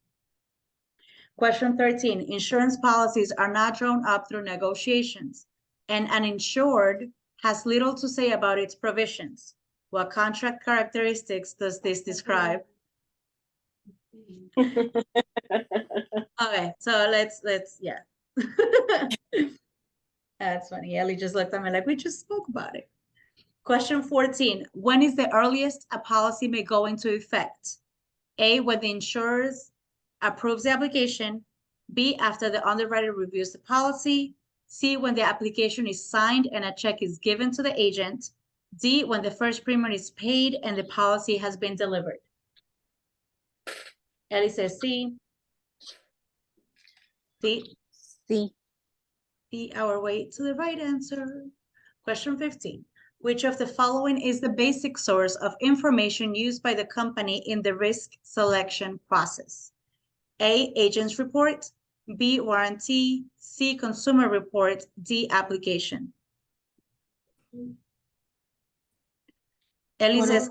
Question 13, insurance policies are not drawn up through negotiations, and an insured has little to say about its provisions. What contract characteristics does this describe? Okay, so yeah. That's funny. Ellie just looked at me like, we just spoke about it. Question 14, when is the earliest a policy may go into effect? A, when the insurers approves the application. B, after the underwriter reviews the policy. C, when the application is signed and a check is given to the agent. D, when the first premium is paid and the policy has been delivered. Ellie says C. D. C. D, our way to the right answer. Question 15. Which of the following is the basic source of information used by the company in the risk selection process? A, agent's report. B, warranty. C, consumer report. D, application. Ellie What says,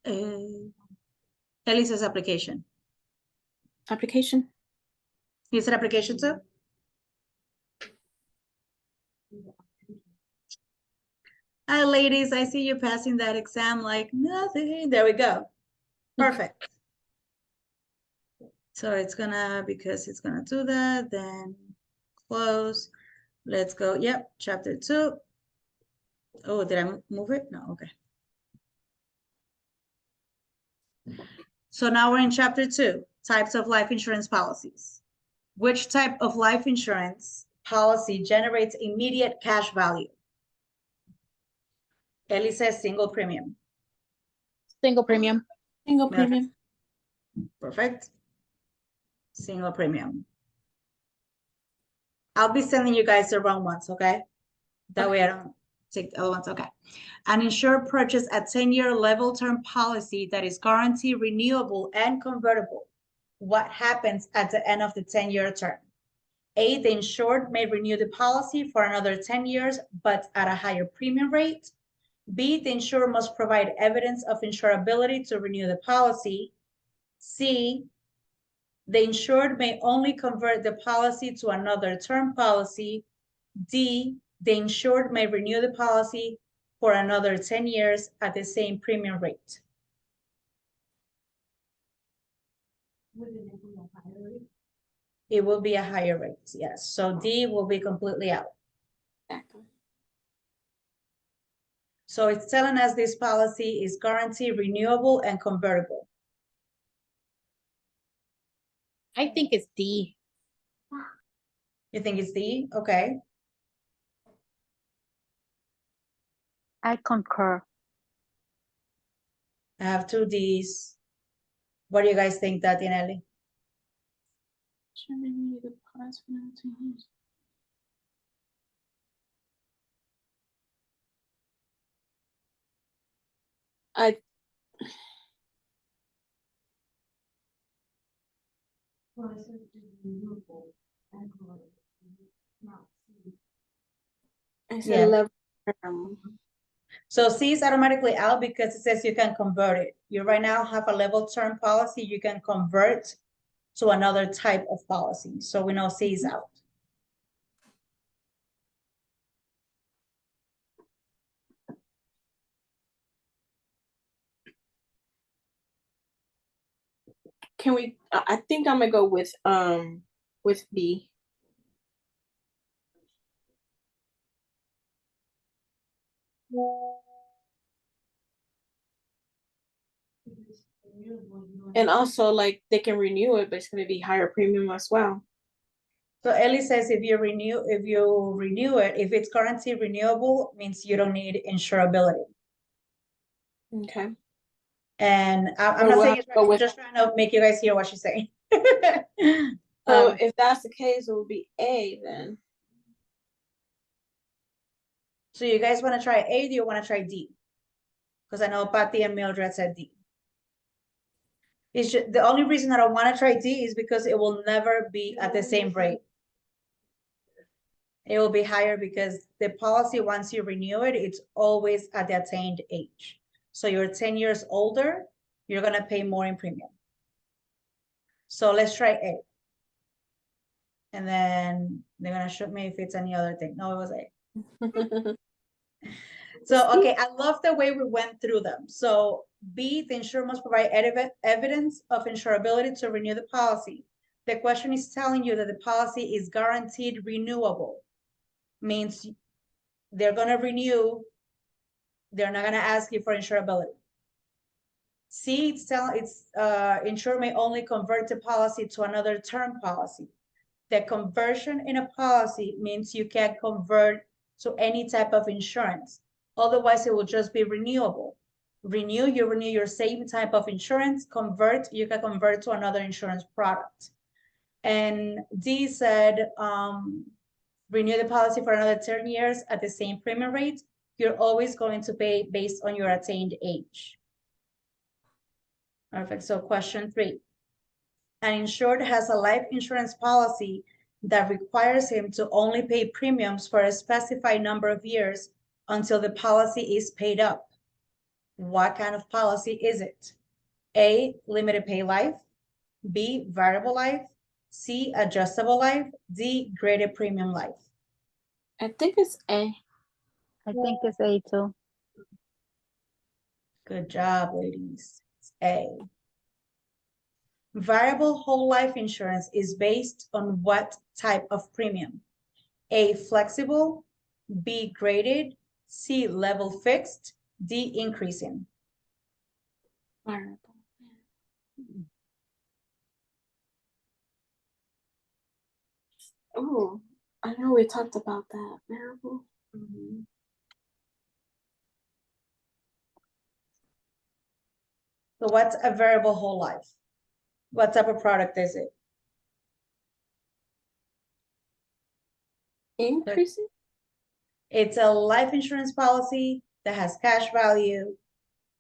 Ellie says application. Application. You said application too? Hi, ladies, I see you passing that exam like nothing. There we go. Perfect. So it's gonna, because it's gonna do that, then close. Let's go. Yep, chapter 2. Oh, did I move it? No, okay. So now we're in chapter 2, types of life insurance policies. Which type of life insurance policy generates immediate cash value? Ellie says single premium. Single premium. Single Yeah. premium. Perfect. Single premium. I'll be sending you guys the wrong ones, okay? That way I don't take the other ones, okay. An insured purchase a 10-year level term policy that is guaranteed, renewable, and convertible. What happens at the end of the 10-year term? A, the insured may renew the policy for another 10 years, but at a higher premium rate. B, the insurer must provide evidence of insurability to renew the policy. C, the insured may only convert the policy to another term policy. D, the insured may renew the policy for another 10 years at the same premium rate. It will be a higher rate, yes. So D will be completely out. Exactly. So it's telling us this policy is guaranteed, renewable, and convertible. I think it's D. You think it's D? Okay. I concur. I have 2 Ds. What do you guys think, Tati and Ellie? Should renew the policy for another 10 years. I said Yeah. level. So C is automatically out because it says you can convert it. You right now have a level term policy, you can convert to another type of policy. So we know C is out. Can we? I think I'm gonna go with B. And also, like, they can renew it, but it's gonna be higher premium as well. So Ellie says if you renew it, if it's guaranteed renewable, means you don't need insurability. Okay. And I'm So not we'll saying have it's to go right, I'm with- just trying to make you guys hear what she's saying. So Um, if that's the case, it would be A then. so you guys want to try A, do you want to try D? Because I know Patty and Mildred said D. It's just, the only reason I don't want to try D is because it will never be at the same rate. It will be higher because the policy, once you renew it, it's always at the attained age. So you're 10 years older, you're gonna pay more in premium. So let's try A. And then they're gonna shoot me if it's any other thing. No, it was A. So, okay, I love the way we went through them. So B, the insurer must provide evidence of insurability to renew the policy. The question is telling you that the policy is guaranteed renewable. Means they're gonna renew, they're not gonna ask you for insurability. C, insurer may only convert the policy to another term policy. The conversion in a policy means you can convert to any type of insurance. Otherwise, it will just be renewable. You renew your same type of insurance, you can convert to another insurance product. And D said, renew the policy for another 10 years at the same premium rate. You're always going to pay based on your attained age. Perfect. So question 3. An insured has a life insurance policy that requires him to only pay premiums for a specified number of years until the policy is paid up. What kind of policy is it? A, limited pay life. B, variable life. C, adjustable life. D, graded premium life. I think it's A. I think it's A too. Good job, ladies. It's A. Variable whole life insurance is based on what type of premium? A, flexible. B, graded. C, level fixed. D, increasing. Variable. Oh, I know we talked about that. Variable. So what's a variable whole life? What type of product is it? Increasing? It's a life insurance policy that has cash value,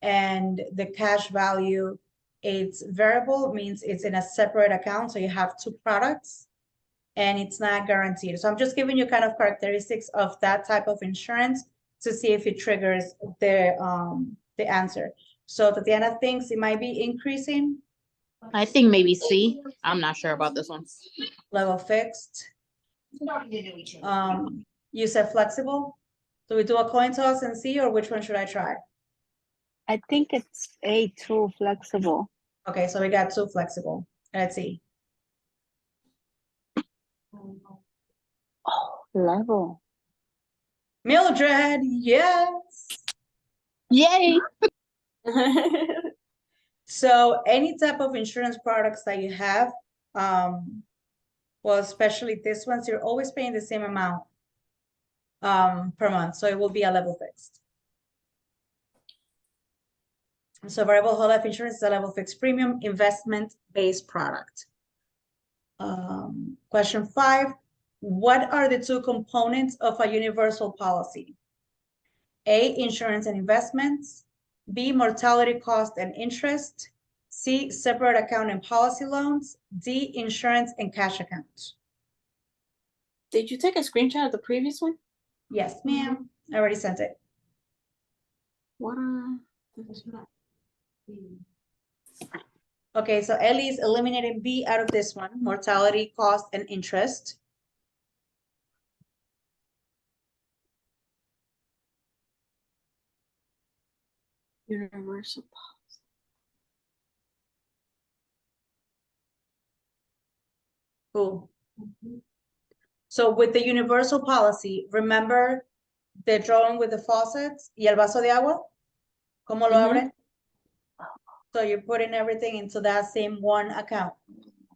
and the cash value, it's variable, means it's in a separate account, so you have 2 products, and it's not guaranteed. So I'm just giving you kind of characteristics of that type of insurance to see if it triggers the answer. So Tatiana thinks it might be increasing. I think maybe C. I'm not sure about this one. Level fixed. You said flexible. Do we do a coin toss and see, or which one should I try? I think it's A too, flexible. Okay, so we got 2 flexible. Let's see. Oh, level. Mildred, yes. Yay! So any type of insurance products that you have, well, especially this ones, you're always paying the same amount per month, so it will be a level fixed. So variable whole life insurance is a level fixed premium investment-based product. Question 5, what are the 2 components of a universal policy? A, insurance and investments. B, mortality cost and interest. C, separate account and policy loans. D, insurance and cash accounts. Did you take a screenshot of the previous one? Yes, ma'am. I already sent it. What? Okay, so Ellie is eliminating B out of this one, mortality, cost, and interest. Universal. Cool. So with the universal policy, remember the drawing with the faucets y el vaso de agua? ¿Cómo lo abren? So you're putting everything into that same one account,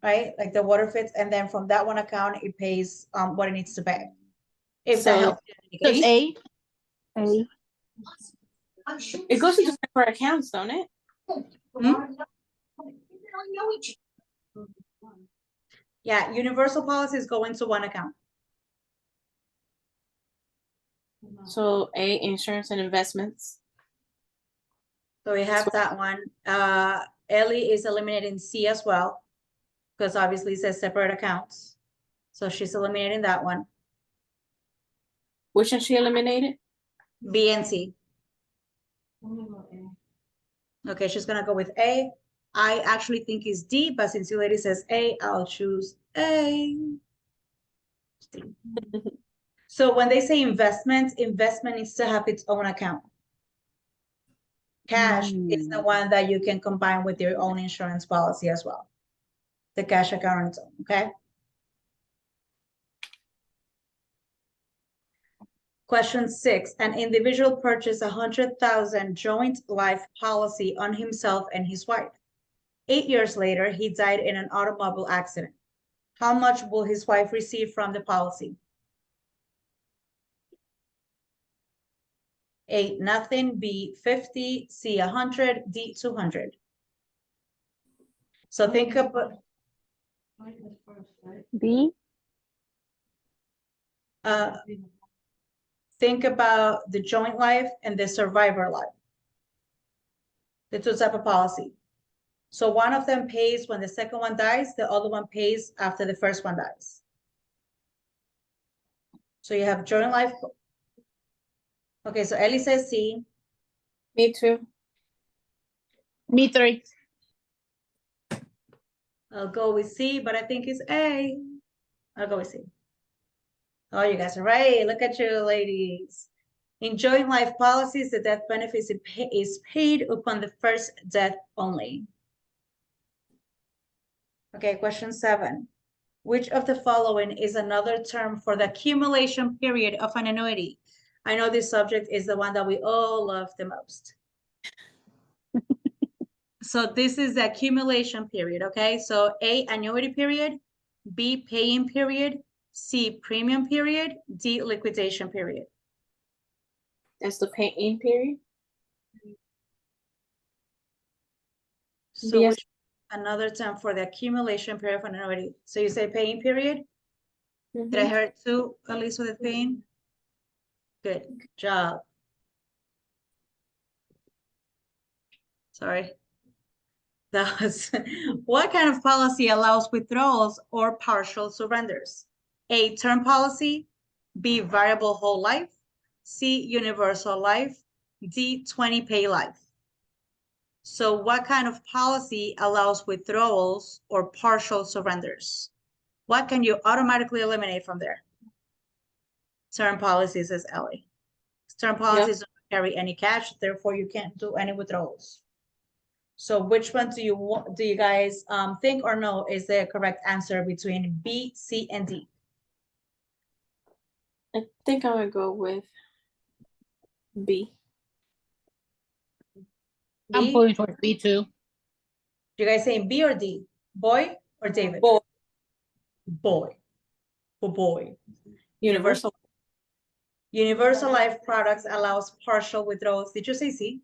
right? Like the water fits, and then from that one account, it pays what it needs to pay. If that So- helps. So it's A. A. It goes into separate accounts, don't it? Yeah, universal policies go into one account. So A, insurance and investments. So we have that one. Ellie is eliminating C as well, because obviously it says separate accounts. So she's eliminating that one. Which one she eliminated? B and C. Okay, she's gonna go with A. I actually think it's D, but since you lady says A, I'll choose A. So when they say investment needs to have its own account. Cash is the one that you can combine with your own insurance policy as well. The cash account on its own, okay? Question 6, an individual purchased 100,000 joint life policy on himself and his wife. 8 years later, he died in an automobile accident. How much will his wife receive from the policy? A, nothing, B, 50, C, 100, D, 200. So think about, B, think about the joint life and the survivor life. The two type of policy. So one of them pays when the second one dies, the other one pays after the first one dies. So you have joint life. Okay, so Ellie says C. Me too. Me three. I'll go with C, but I think it's A. I'll go with C. Oh, you guys are right. Look at you, ladies. In joint life policies, the death benefit is paid upon the first death only. Okay, question 7. Which of the following is another term for the accumulation period of an annuity? I know this subject is the one that we all love the most. So this is the accumulation period, okay? So A, annuity period, B, paying period, C, premium period, D, liquidation period. That's the pay-in period. So Yes. which another term for the accumulation period of an annuity? So you say paying period? Did I Mhm. hear it too, at least with the paying? Good job. Sorry. That was, what kind of policy allows withdrawals or partial surrenders? A, term policy, B, variable whole life, C, universal life, D, 20 pay life. So what kind of policy allows withdrawals or partial surrenders? What can you automatically eliminate from there? Term policies, says Ellie. Term policies don't carry any cash, therefore you can't do any withdrawals. So which one do you guys think or know is the correct answer between B, C, and D? I think I'm gonna go with B. I'm B? pulling towards B too. You guys saying B or D? Boy or David? Boy. Boy. Oh boy. Universal. Universal life products allows partial withdrawals. Did you say C?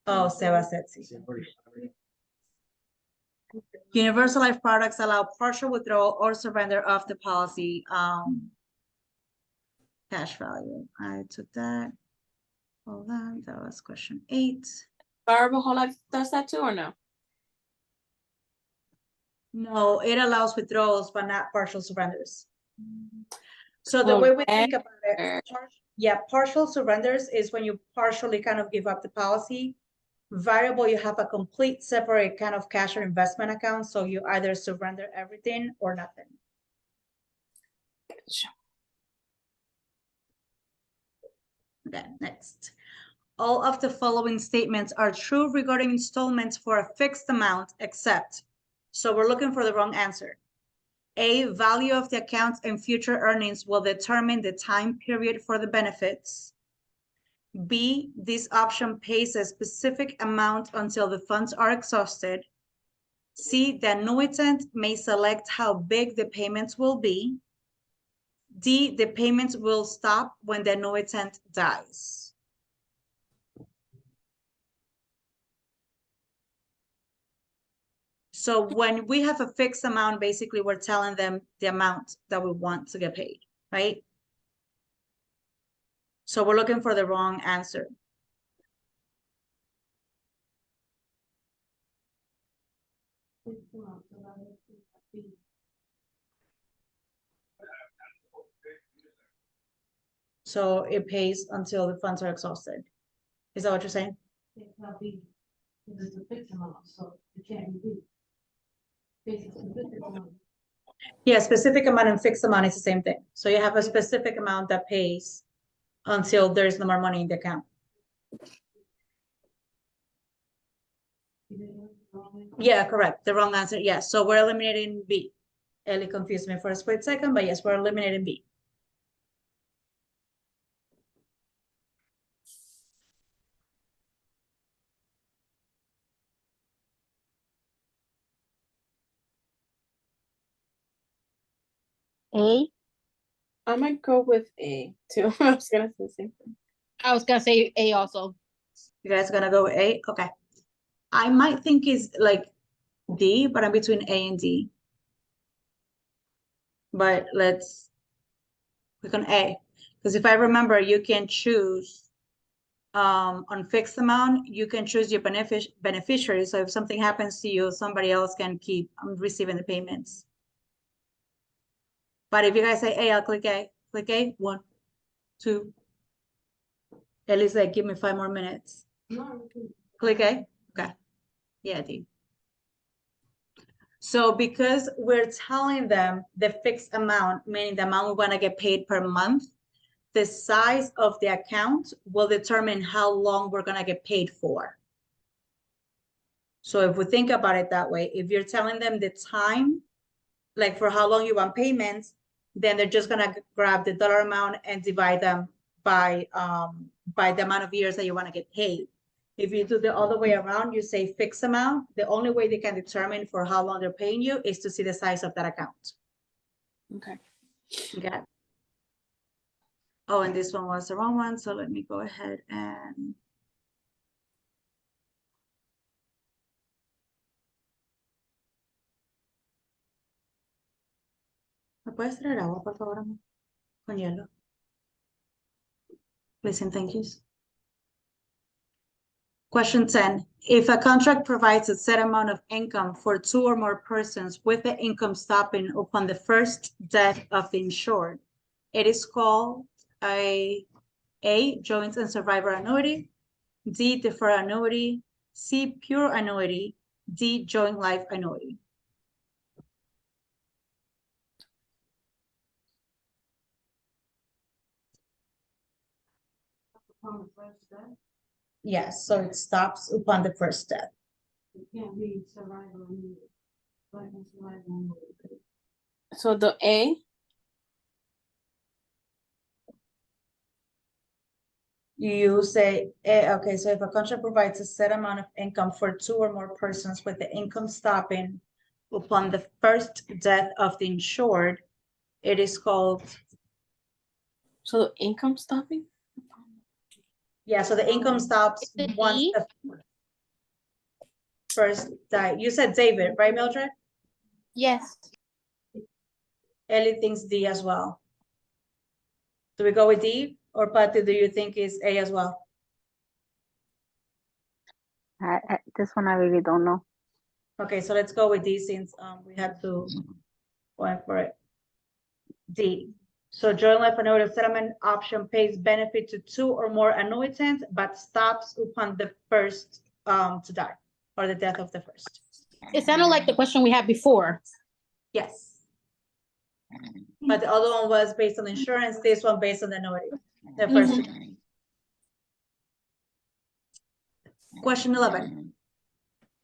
Oh, Seba said C. Universal life products allow partial withdrawal or surrender of the policy cash value. I took that. Hold on, that was question 8. Variable whole life does that too or no? No, it allows withdrawals, but not partial surrenders. So the way we think about it, partial surrenders is when you partially kind of give up the policy. Variable, you have a complete separate kind of cash or investment account, so you either surrender everything or nothing. Okay, next. All of the following statements are true regarding installments for a fixed amount, except, so we're looking for the wrong answer. A, value of the account and future earnings will determine the time period for the benefits. B, this option pays a specific amount until the funds are exhausted. C, the annuitant may select how big the payments will be. D, the payments will stop when the annuitant dies. So when we have a fixed amount, basically we're telling them the amount that we want to get paid, right? So we're looking for the wrong answer. So it pays until the funds are exhausted. Is that what you're saying? It's not B, because it's a fixed amount, so it can't be B. Basically, it's a fixed amount. Yeah, specific amount and fixed amount is the same thing. So you have a specific amount that pays until there's no more money in the account. Yeah, correct. The wrong answer. Yes. So we're eliminating B. Ellie confused me for a split second, but yes, we're eliminating B. A. I might go with A too. I was gonna say the same thing. I was gonna say A also. You guys gonna go with A? Okay. I might think is like D, but I'm between A and D. But click on A. Because if I remember, you can choose on fixed amount, you can choose your beneficiary. So if something happens to you, somebody else can keep receiving the payments. But if you guys say A, I'll click A. Click A. 1, 2. Ellie's like, give me 5 more minutes. Click A. Okay. Yeah, D. So because we're telling them the fixed amount, meaning the amount we want to get paid per month, the size of the account will determine how long we're going to get paid for. So if we think about it that way, if you're telling them the time, like for how long you want payments, then they're just going to grab the dollar amount and divide them by the amount of years that you want to get paid. If you do the other way around, you say fixed amount, the only way they can determine for how long they're paying you is to see the size of that account. Okay. Okay. Oh, and this one was the wrong one. So let me go ahead and. ¿Me puedes traer agua, por favor, amor? Con hielo. Please and thank yous. Question 10. If a contract provides a set amount of income for 2 or more persons with the income stopping upon the first death of the insured, it is called a joint and survivor annuity, D, deferred annuity, C, pure annuity, D, joint life annuity. Yes, so it stops upon the first death. It can't be survival annuity. Life and survival annuity. So the A. You say, okay, so if a contract provides a set amount of income for 2 or more persons with the income stopping upon the first death of the insured, it is called, So the income stopping. yeah, so the income stops Is it once D? the first die. You said David, right, Mildred? Yes. Ellie thinks D as well. Do we go with D, or Patty, do you think is A as well? This one I really don't know. Okay, so let's go with D since we had to go for it. D. So joint life annuity settlement option pays benefit to 2 or more annuitants, but stops upon the first to die or the death of the first. It sounded like the question we had before. Yes. But the other one was based on insurance, this one based on the annuity. The first. Mhm. Question 11.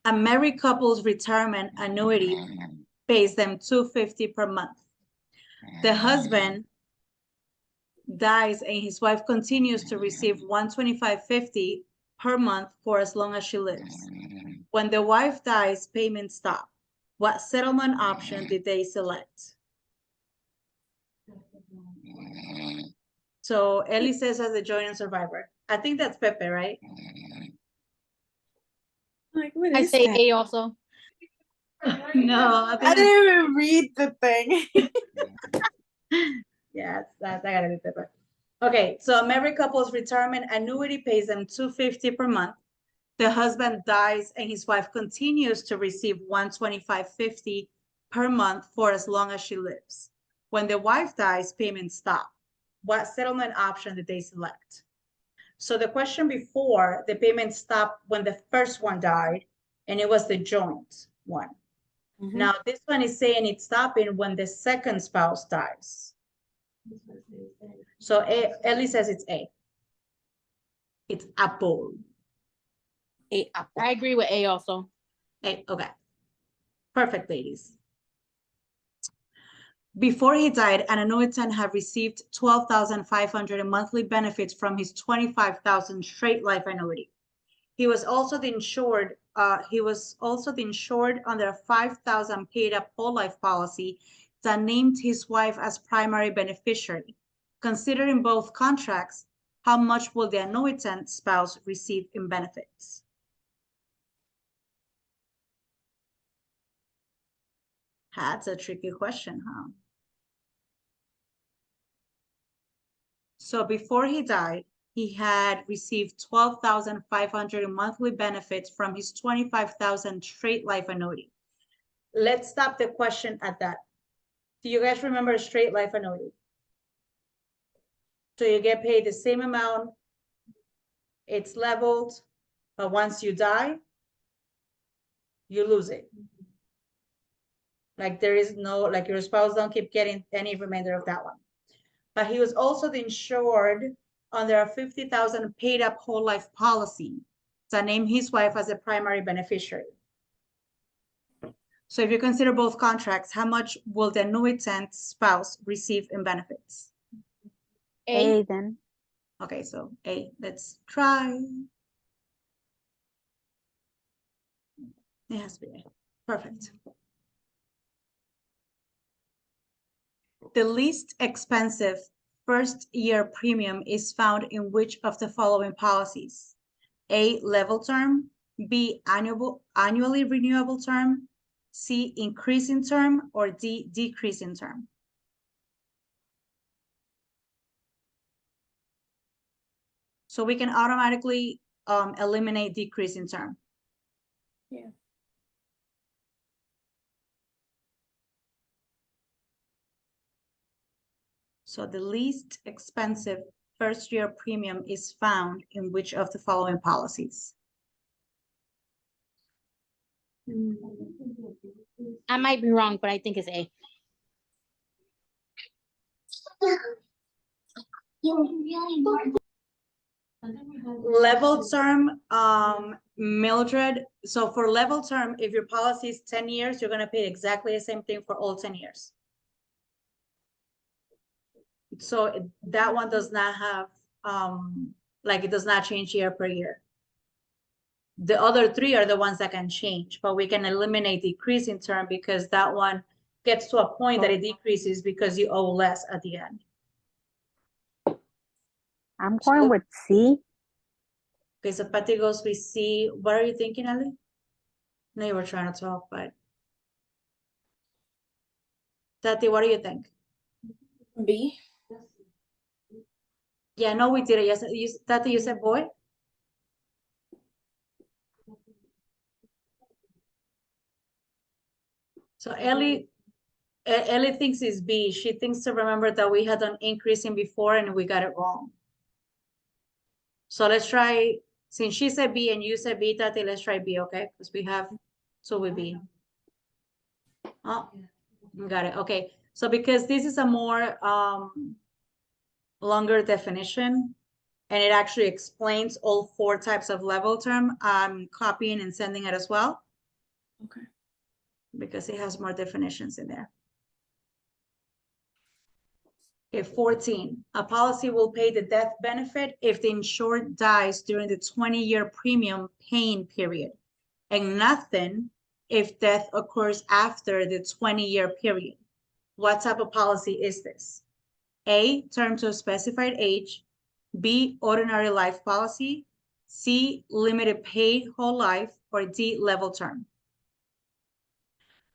A married couple's retirement annuity pays them $250 per month. The husband dies and his wife continues to receive $125.50 per month for as long as she lives. When the wife dies, payments stop. What settlement option did they select? So Ellie says as a joint and survivor. I think that's Pepe, right? Like, what I is say that? A also. No, I I think didn't even read the thing. yeah, that gotta be Pepe. Okay, so a married couple's retirement annuity pays them $250 per month. The husband dies and his wife continues to receive $125.50 per month for as long as she lives. When the wife dies, payments stop. What settlement option did they select? So the question before, the payment stopped when the first one died, and it was the joint one. Mhm. Now, this one is saying it's stopping when the second spouse dies. So Ellie says it's A. It's Apple. A apple. I agree with A also. A, okay. Perfect, ladies. Before he died, an annuitant had received 12,500 in monthly benefits from his 25,000 straight life annuity. He was also the insured under a 5,000 paid up whole life policy that named his wife as primary beneficiary. Considering both contracts, how much will the annuitant spouse receive in benefits? That's a tricky question, huh? So before he died, he had received 12,500 in monthly benefits from his 25,000 straight life annuity. Let's stop the question at that. Do you guys remember a straight life annuity? So you get paid the same amount, it's leveled, but once you die, you lose it. Like there is no, like your spouse don't keep getting any remainder of that one. But he was also the insured under a 50,000 paid up whole life policy that named his wife as a primary beneficiary. So if you consider both contracts, how much will the annuitant spouse receive in benefits? A then. Okay, so A, let's try. It has to be A. Perfect. The least expensive first year premium is found in which of the following policies? A, level term, B, annually renewable term, C, increasing term, or D, decreasing term? So we can automatically eliminate decreasing term. Yeah. So the least expensive first year premium is found in which of the following policies? I might be wrong, but I think it's A. Level term, Mildred, so for level term, if your policy is 10 years, you're gonna pay exactly the same thing for all 10 years. So that one does not have, like it does not change year per year. The other three are the ones that can change, but we can eliminate decreasing term because that one gets to a point that it decreases because you owe less at the end. I'm going with C. Okay, so Patty goes with C. What are you thinking, Ellie? No, you were trying to talk, but. Tati, what do you think? B. Yeah, no, we did it. Yes, Tati, you said boy? So Ellie thinks it's B. She thinks to remember that we had an increasing before and we got it wrong. So let's try, since she said B and you said B, Tati, let's try B, okay? Because we have, so we B. Oh, got it. Okay. So because this is a more longer definition and it actually explains all 4 types of level term, I'm copying and sending it as well. Okay. Because it has more definitions in there. Okay, 14, a policy will pay the death benefit if the insured dies during the 20-year premium paying period, and nothing if death occurs after the 20-year period. What type of policy is this? A, term to a specified age, B, ordinary life policy, C, limited pay whole life, or D, level term.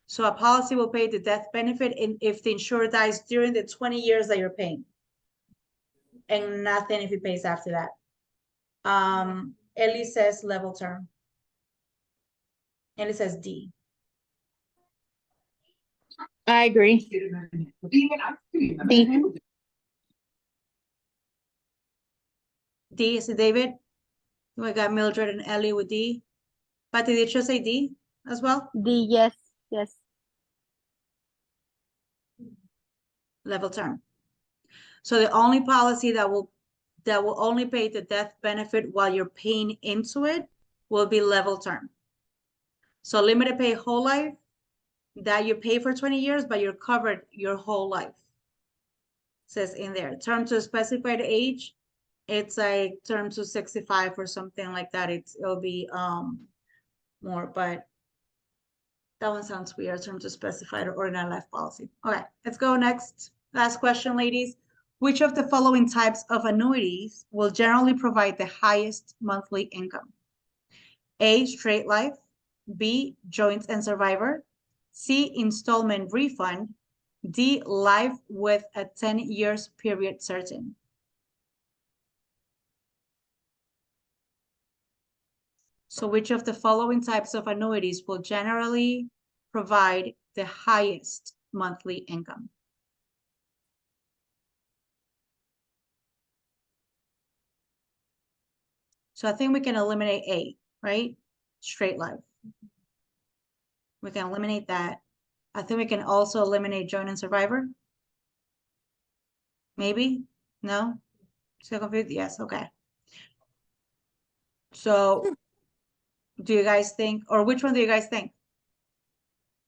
So a policy will pay the death benefit if the insured dies during the 20 years that you're paying. And nothing if he pays after that. Ellie says level term. Ellie says D. I agree. D. D is David. We got Mildred and Ellie with D. Patty, did you say D as well? D, yes, yes. level term. So the only policy that will only pay the death benefit while you're paying into it will be level term. So limited pay whole life, that you pay for 20 years, but you're covered your whole life. Says in there, term to a specified age, it's like term to 65 or something like that. It'll be more, but that one sounds weird, term to specified or ordinary life policy. Okay, let's go next. Last question, ladies. Which of the following types of annuities will generally provide the highest monthly income? A, straight life, B, joint and survivor, C, installment refund, D, life with a 10 years period certain. So which of the following types of annuities will generally provide the highest monthly income? So I think we can eliminate A, right? Straight life. We can eliminate that. I think we can also eliminate joint and survivor. Maybe? No? Still confused? Yes, okay. So do you guys think, or which one do you guys think?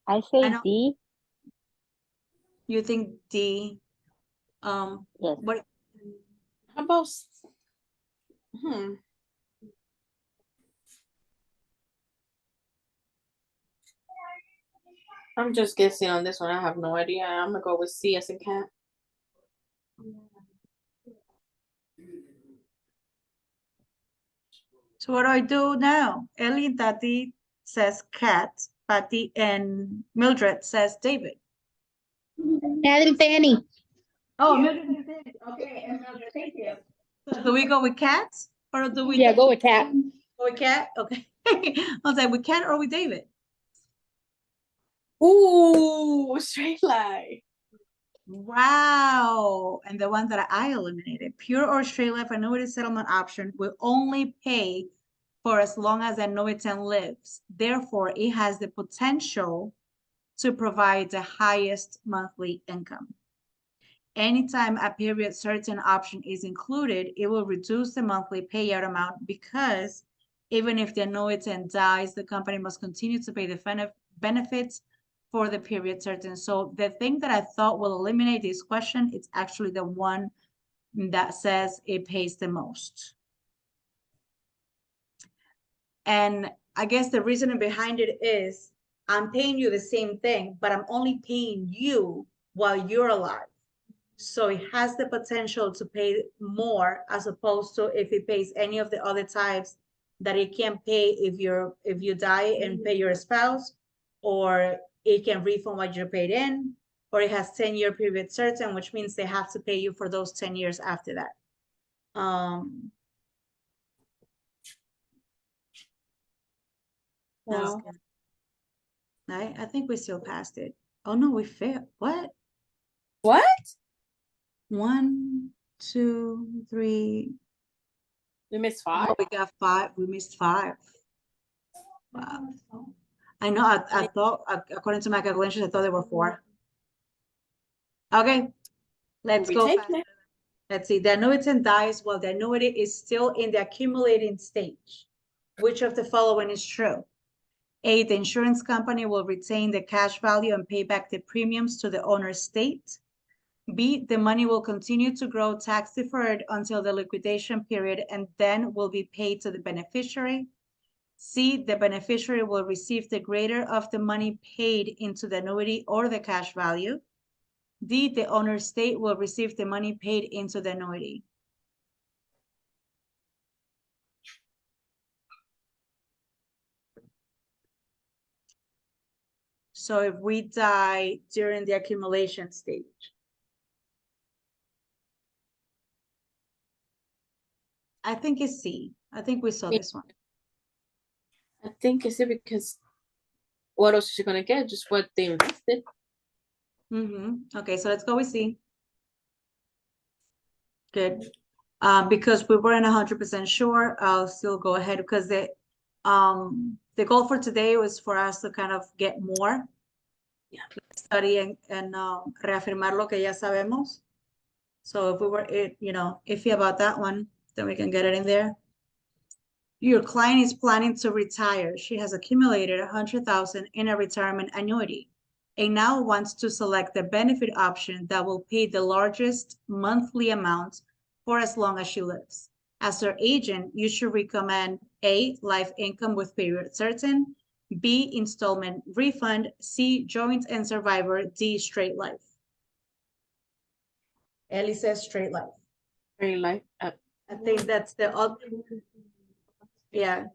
I I say know- D. You think D? Yes. What? How about, I'm just guessing on this one. I have no idea. I'm gonna go with C as in cat. So what do I do now? Ellie and Tati says cat, Patty and Mildred says David. Adding Fanny. Oh, Mildred says David. Okay, and Mildred, thank you. So do we go with cats or do we? Yeah, go with cat. Go with cat? Okay. I was like, with cat or with David? Ooh, straight line. Wow. And the one that I eliminated, pure or straight life annuity settlement option will only pay for as long as the annuitant lives. Therefore, it has the potential to provide the highest monthly income. Anytime a period certain option is included, it will reduce the monthly payout amount because even if the annuitant dies, the company must continue to pay the benefits for the period certain. So the thing that I thought will eliminate this question, it's actually the one that says it pays the most. And I guess the reasoning behind it is I'm paying you the same thing, but I'm only paying you while you're alive. So it has the potential to pay more as opposed to if it pays any of the other types that it can't pay if you die and pay your spouse, or it can refund what you paid in, or it has 10-year period certain, which means they have to pay you for those 10 years after that. Wow. I think we still passed it. Oh no, we failed. What? What? 1, 2, 3. We missed 5. Oh, we got 5. We missed 5. Wow. I know. I thought, according to my calculations, I thought there were 4. Okay, let's We go. taking it. Let's see. The annuitant dies while the annuity is still in the accumulating stage. Which of the following is true? A, the insurance company will retain the cash value and pay back the premiums to the owner's estate. B, the money will continue to grow tax deferred until the liquidation period and then will be paid to the beneficiary. C, the beneficiary will receive the greater of the money paid into the annuity or the cash value. D, the owner's estate will receive the money paid into the annuity. So if we die during the accumulation stage, I think it's C. I think we saw this one. I think it's it because what else is she gonna get? Just what they invested. Okay, so let's go with C. Good. Because we weren't 100% sure, I'll still go ahead because the goal for today was for us to kind of get more. study and reafirmar lo que ya sabemos. So if we were, iffy about that one, then we can get it in there. Your client is planning to retire. She has accumulated 100,000 in a retirement annuity and now wants to select the benefit option that will pay the largest monthly amount for as long as she lives. As her agent, you should recommend A, life income with period certain, B, installment refund, C, joint and survivor, D, straight life. Ellie says straight life. Very light. I think that's yeah.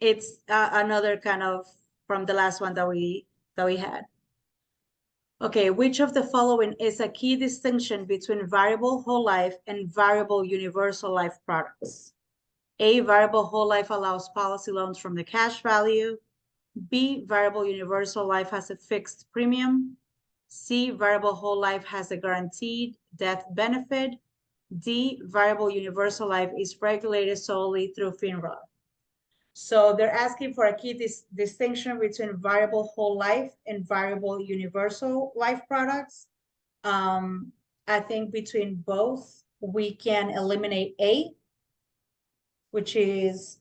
It's another kind of from the last one that we had. Okay, which of the following is a key distinction between variable whole life and variable universal life products? A, variable whole life allows policy loans from the cash value. B, variable universal life has a fixed premium. C, variable whole life has a guaranteed death benefit. D, variable universal life is regulated solely through FINRA. So they're asking for a key distinction between variable whole life and variable universal life products. I think between both, we can eliminate A, which is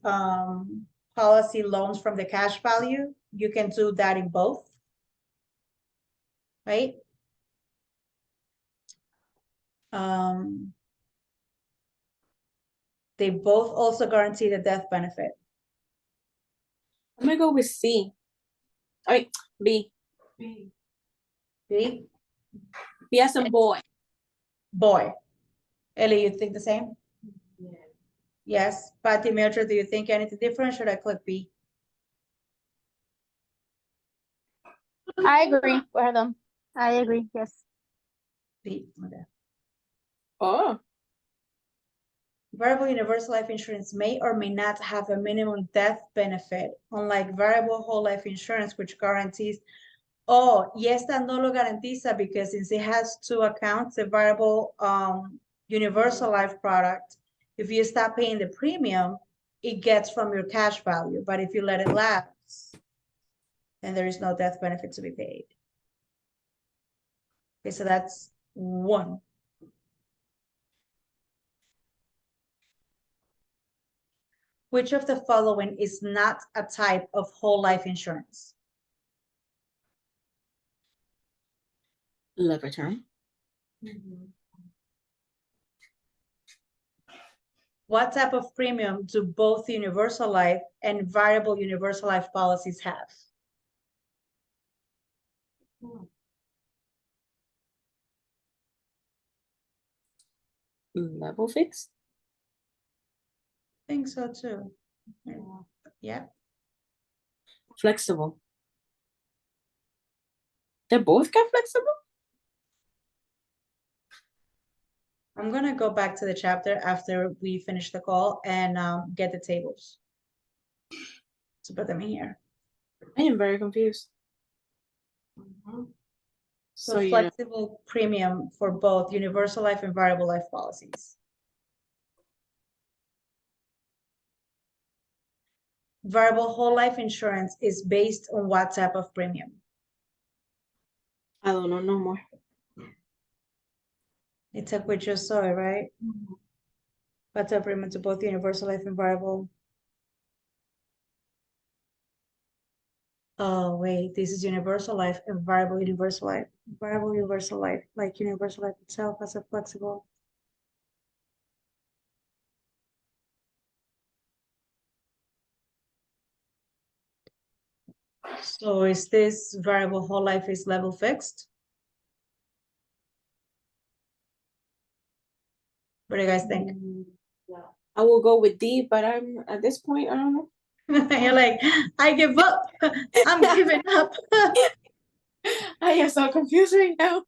policy loans from the cash value. You can do that in both, right? They both also guarantee the death benefit. I'm gonna go with C. I mean, B. B. B, B as in boy. boy. Ellie, you think the same? Yeah. Yes. Patty, Mildred, do you think anything different? Should I click B? I agree with them. I agree, yes. B, okay. Oh, Variable universal life insurance may or may not have a minimum death benefit, unlike variable whole life insurance, which guarantees. Oh, y esta no lo garantiza because since it has two accounts, the variable universal life product, if you stop paying the premium, it gets from your cash value. But if you let it lapse, then there is no death benefit to be paid. Okay, so that's one. Which of the following is not a type of whole life insurance? love return. What type of premium do both universal life and variable universal life policies have? Level fixed. I think so too. Yeah. Flexible. They both got flexible? I'm gonna go back to the chapter after we finish the call and get the tables. To put them in here. I am very confused. So So you know, flexible premium for both universal life and variable life policies. Variable whole life insurance is based on what type of premium? I don't know no more. It's like we just saw it, right? What type of premium to both universal life and variable? Oh, wait, this is universal life and variable universal life. Variable universal life, like universal life itself has a flexible. So is this variable whole life is level fixed? What do you guys think? I will go with D, but I'm at this point, I don't know. You're like, I give up. I'm giving up. I am so confused right now.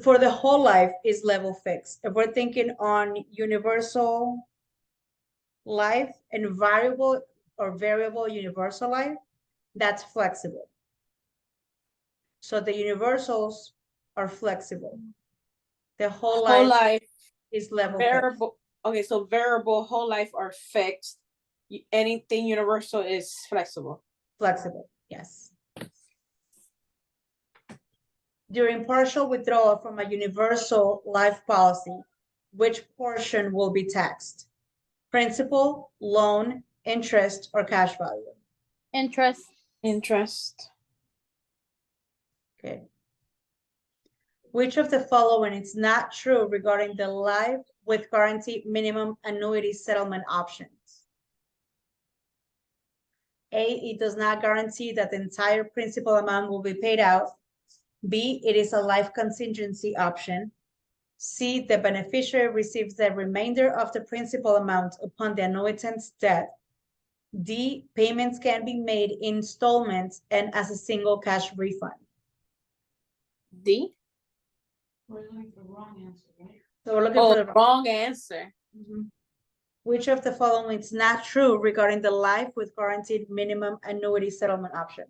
For the whole life is level fixed. If we're thinking on universal life and variable or variable universal life, that's flexible. So the universals are flexible. The whole Whole life life, is level fixed. variable. Okay, so variable, whole life are fixed. Anything universal is flexible. Flexible, Yes. During partial withdrawal from a universal life policy, which portion will be taxed? Principal, loan, interest, or cash value? Interest. Interest. Okay. Which of the following is not true regarding the life with guaranteed minimum annuity settlement options? A, it does not guarantee that the entire principal amount will be paid out. B, it is a life contingency option. C, the beneficiary receives the remainder of the principal amount upon the annuitant's death. D, payments can be made in installments and as a single cash refund. D. We're looking for wrong answer, right? So we're looking Oh, for the wrong answer. Mhm. Which of the following is not true regarding the life with guaranteed minimum annuity settlement option?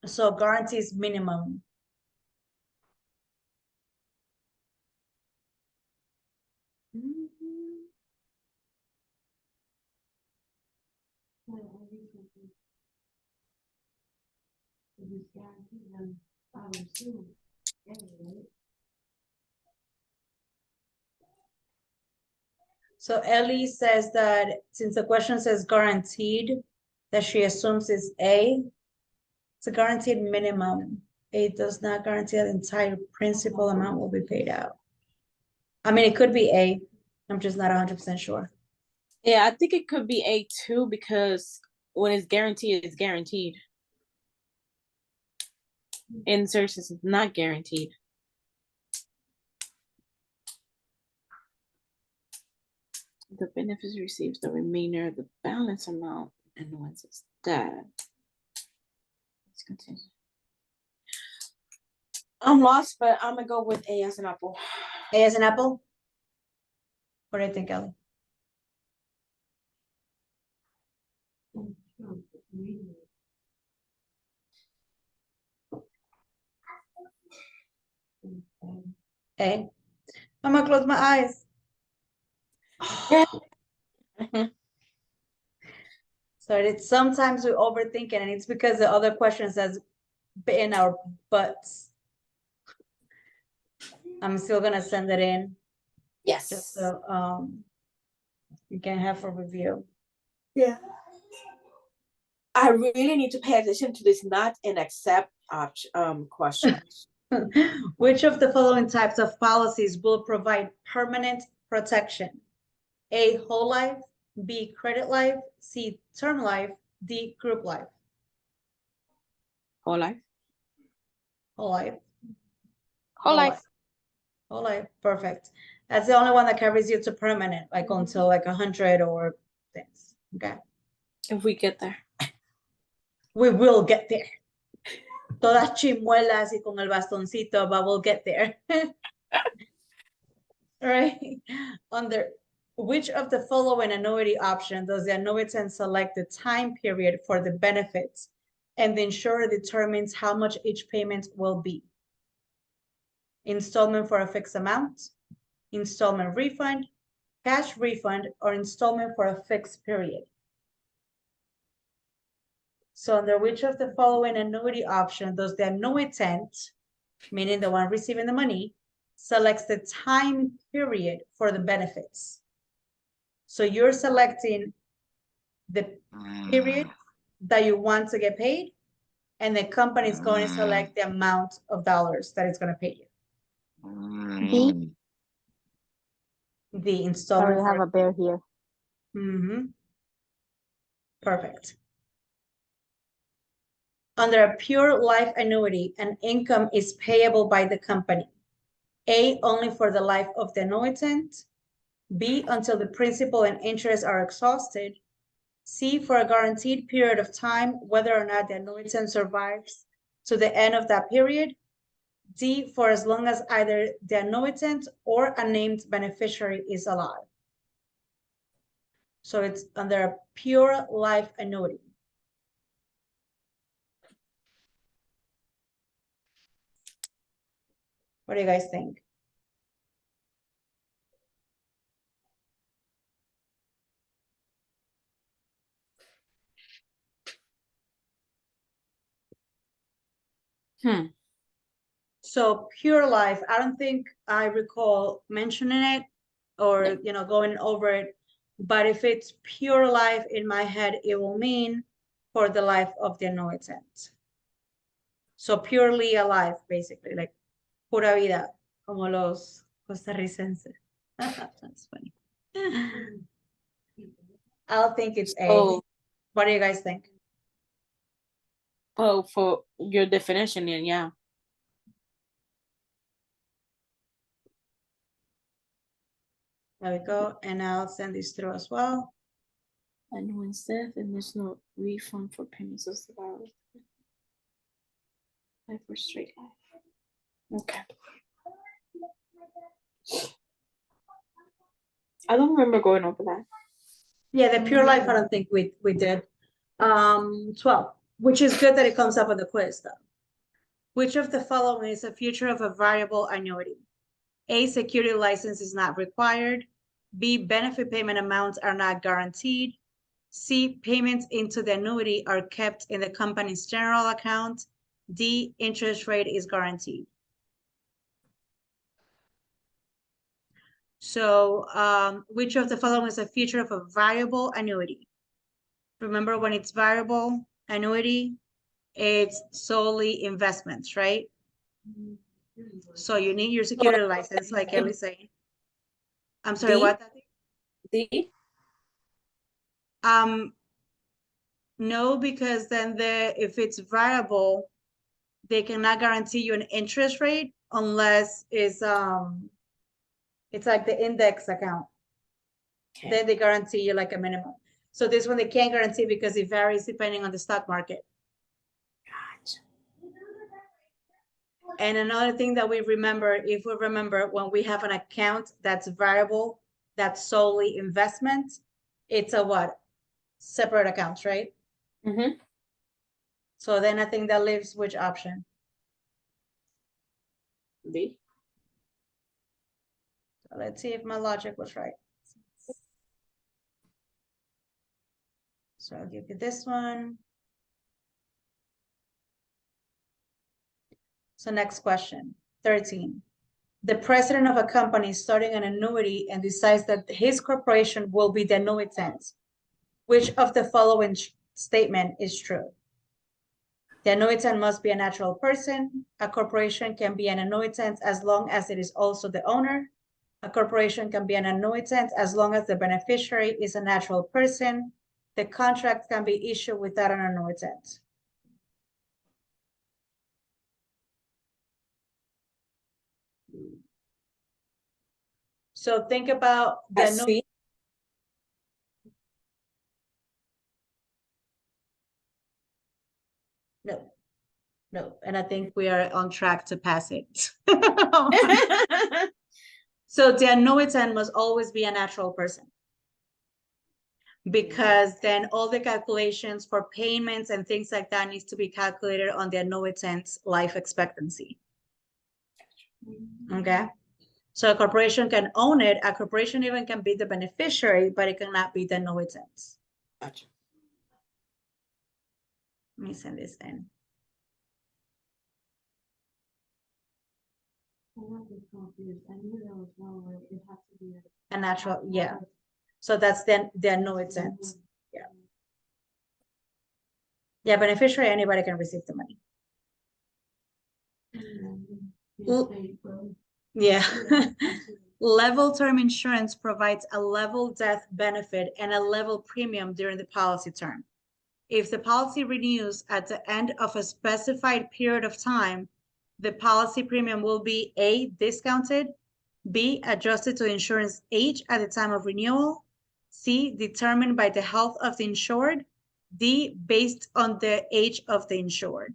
So guarantees minimum. Well, I think it is guaranteed, then I would assume, anyway. So Ellie says that since the question says guaranteed, that she assumes is A. It's a guaranteed minimum. It does not guarantee that the entire principal amount will be paid out. I mean, it could be A. I'm just not 100% sure. Yeah, I think it could be A too because when it's guaranteed, it's guaranteed. Inserts is not guaranteed. The beneficiary receives the remainder of the balance amount and once it's dead. Let's continue. I'm lost, but I'm gonna go with A as an apple. A as an apple? What do you think, Ellie? Sure, immediately. A. I'm gonna close my eyes. Yeah. So it's sometimes we overthink it, and it's because the other question says in our butts. I'm still gonna send it in just Yes. so you can have a review. Yeah. I really need to pay attention to this not and accept option question. Which of the following types of policies will provide permanent protection? A, whole life, B, credit life, C, term life, D, group life. Whole life. Whole life. Whole life. Whole life, perfect. That's the only one that carries you to permanent, like until like 100 or things, okay? If we get there. We will get there. Todas chimuelas y con el bastoncito, but we'll get there. Right? Under which of the following annuity option does the annuitant select the time period for the benefits and the insurer determines how much each payment will be? Installment for a fixed amount, installment refund, cash refund, or installment for a fixed period? So under which of the following annuity option does the annuitant, meaning the one receiving the money, selects the time period for the benefits? So you're selecting the period that you want to get paid, and the company is going to select the amount of dollars that it's going to pay you. D. The Sorry, installment. I have a bear here. Perfect. Under a pure life annuity, an income is payable by the company. A, only for the life of the annuitant. B, until the principal and interest are exhausted. C, for a guaranteed period of time, whether or not the annuitant survives to the end of that period. D, for as long as either the annuitant or a named beneficiary is alive. So it's under a pure life annuity. What do you guys think? So pure life, I don't think I recall mentioning it or, going over it. But if it's pure life in my head, it will mean for the life of the annuitant. So purely alive, basically, like pura vida, como los costarricenses. That's funny. I'll think it's A. Oh, What do you guys think? oh, for your definition, yeah. There we go. And I'll send this through as well. And when death and there's no refund for payments of survival. Life or straight life. Okay. I don't remember going over that. Yeah, the pure life, I don't think we did. 12, which is good that it comes up on the quiz though. Which of the following is a feature of a variable annuity? A, security license is not required. B, benefit payment amounts are not guaranteed. C, payments into the annuity are kept in the company's general account. D, interest rate is guaranteed. So which of the following is a feature of a variable annuity? Remember, when it's variable annuity, it's solely investments, right? So you need your security license, like Ellie's saying. I'm sorry, D? what? D? No, because then if it's variable, they cannot guarantee you an interest rate unless it's like the index account. Okay. Then they guarantee you like a minimum. So this one they can't guarantee because it varies depending on the stock market. Gotcha. And another thing that we remember, if we remember, when we have an account that's variable, that's solely investment, it's a what? Separate accounts, right? Mm-hmm. So then I think that leaves which option? B. So let's see if my logic was right. So I'll give you this one. So next question, 13. The president of a company is starting an annuity and decides that his corporation will be the annuitant. Which of the following statement is true? The annuitant must be a natural person. A corporation can be an annuitant as long as it is also the owner. A corporation can be an annuitant as long as the beneficiary is a natural person. The contract can be issued without an annuitant. So think about the C. No, and I think we are on track to pass it. So the annuitant must always be a natural person, because then all the calculations for payments and things like that needs to be calculated on the annuitant's life expectancy. Okay, so a corporation can own it. A corporation even can be the beneficiary, but it cannot be the annuitant. Gotcha. Let me send this in. I'm not just confused. I knew that was wrong, like it has to be A natural, yeah. So that's then the annuitant. Yeah, beneficiary, anybody can receive the money. Yeah. Level term insurance provides a level death benefit and a level premium during the policy term. If the policy renews at the end of a specified period of time, the policy premium will be A, discounted, B, adjusted to insurance age at the time of renewal, C, determined by the health of the insured, D, based on the age of the insured.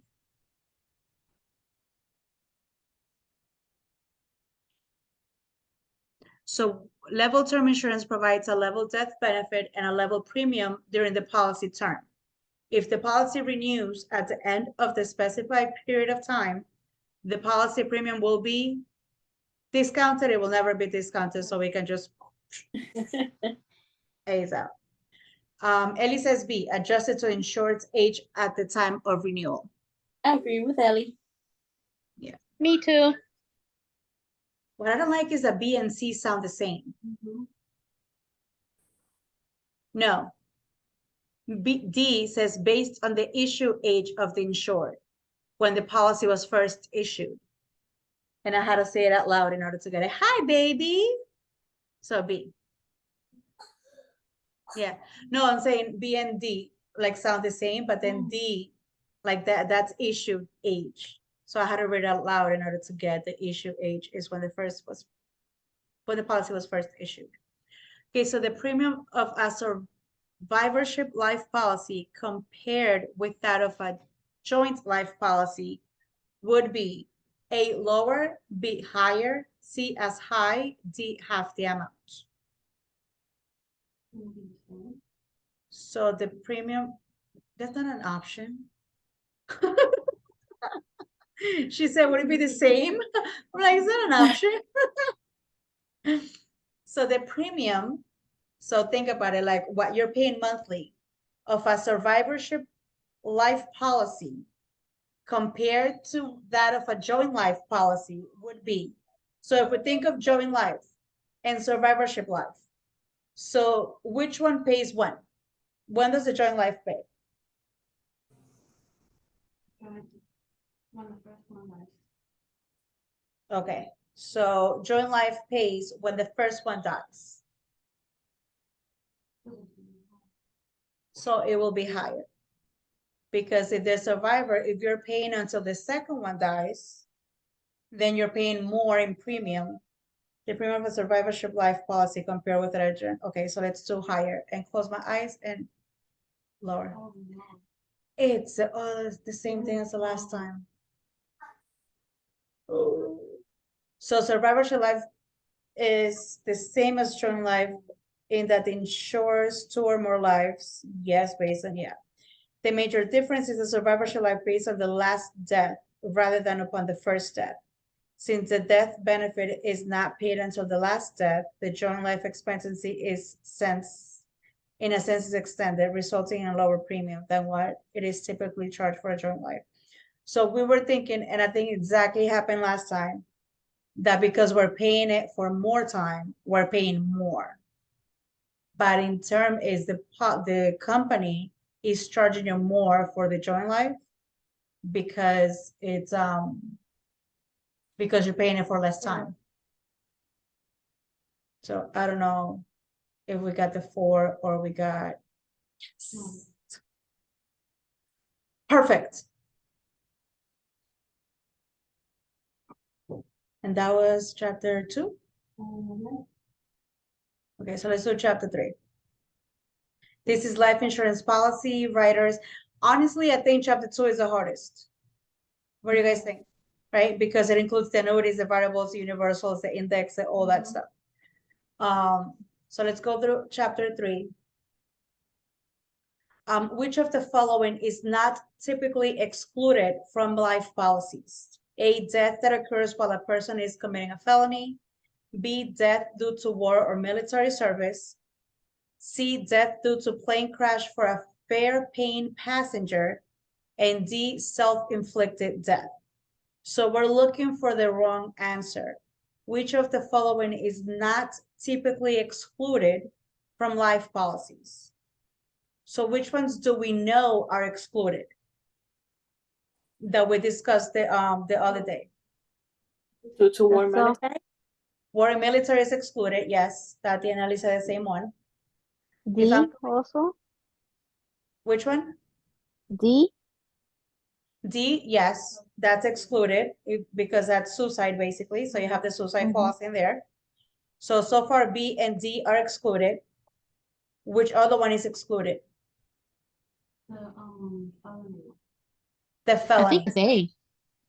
So level term insurance provides a level death benefit and a level premium during the policy term. If the policy renews at the end of the specified period of time, the policy premium will be discounted. It will never be discounted, so we can just A's out. Ellie says B, adjusted to insured's age at the time of renewal. I agree with Ellie. Yeah, Me too. What I don't like is that B and C sound the same. No. D says based on the issue age of the insured when the policy was first issued. And I had to say it out loud in order to get it. Hi, baby. So B. Yeah. No, I'm saying B and D like sound the same, but then D, like that's issue age. So I had to read it out loud in order to get the issue age is when the policy was first issued. Okay, so the premium of a survivorship life policy compared with that of a joint life policy would be A, lower, B, higher, C, as high, D, half the amount. So the premium, that's not an option. She said, would it be the same? I'm like, is that an option? So the premium, so think about it, like what you're paying monthly of a survivorship life policy compared to that of a joint life policy would be. So if we think of joint life and survivorship life, so which one pays when? When does the joint life pay? When the first one dies. Okay, so joint life pays when the first one dies. So it will be higher. Because if the survivor, if you're paying until the second one dies, then you're paying more in premium. The premium of a survivorship life policy compared with a joint. Okay, so let's do higher and close my eyes and lower. Oh, no. It's the same thing as the last time. So survivorship life is the same as joint life in that it insures 2 or more lives. Yes, based on, yeah. The major difference is the survivorship life based on the last death rather than upon the first death. Since the death benefit is not paid until the last death, the joint life expectancy is in a sense is extended, resulting in a lower premium than what it is typically charged for a joint life. So we were thinking, and I think exactly happened last time, that because we're paying it for more time, we're paying more. But in term is the company is charging you more for the joint life because it's because you're paying it for less time. So I don't know if we got the 4 or we got perfect. And that was chapter 2. Okay, so let's do chapter 3. This is life insurance policy writers. Honestly, I think chapter 2 is the hardest. What do you guys think? Right? Because it includes the annuities, the variables, the universals, the index, all that stuff. So let's go through chapter 3. Which of the following is not typically excluded from life policies? A, death that occurs while a person is committing a felony. B, death due to war or military service. C, death due to plane crash for a fare-paying passenger. And D, self-inflicted death. So we're looking for the wrong answer. Which of the following is not typically excluded from life policies? So which ones do we know are excluded that we discussed the other day? Due to war That's all. military? War and military is excluded, yes. Tatiana Lisa, the same one. D I'm- also, Which one? D, D, yes, that's excluded because that's suicide basically. So you have the suicide Mhm. clause in there. So far B and D are excluded. Which other one is excluded? The, felony. The I felony. think it's A.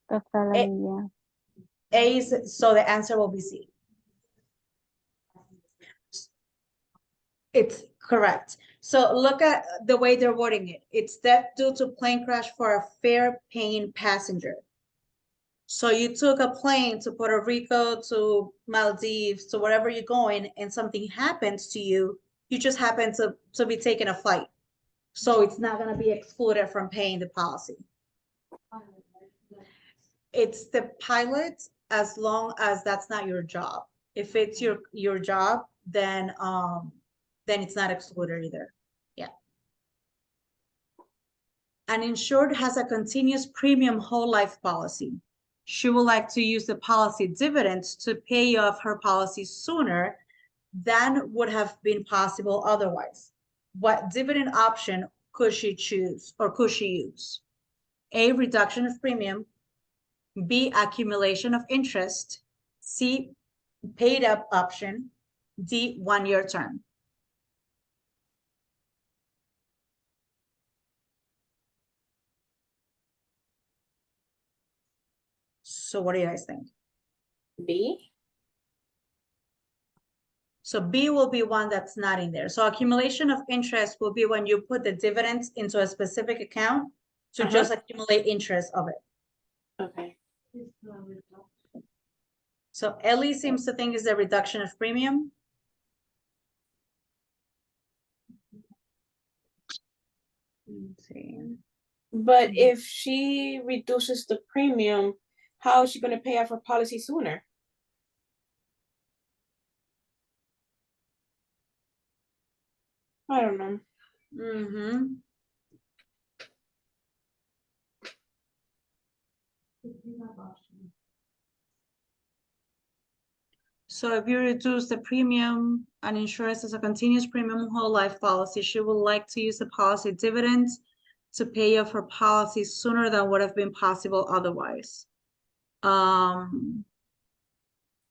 the felony, yeah. A is, so the answer will be C. It's correct. So look at the way they're wording it. It's death due to plane crash for a fare-paying passenger. So you took a plane to Puerto Rico, to Maldives, to wherever you're going, and something happens to you, you just happen to be taking a flight. So it's not gonna be excluded from paying the policy. It's the pilot as long as that's not your job. If it's your job, then it's not excluded either. Yeah. An insured has a continuous premium whole life policy. She would like to use the policy dividends to pay off her policy sooner than would have been possible otherwise. What dividend option could she choose or could she use? A, reduction of premium. B, accumulation of interest. C, paid up option. D, 1-year term. So what do you guys think? B. So B will be one that's not in there. So accumulation of interest will be when you put the dividends into a specific account to just accumulate interest of it. Okay. It's the reduction. So Ellie seems to think is the reduction of premium. Let's see. But if she reduces the premium, how is she gonna pay off her policy sooner? I don't know. Mm-hmm. The paid-up option. So if you reduce the premium, an insurance is a continuous premium whole life policy. She would like to use the policy dividends to pay off her policy sooner than would have been possible otherwise.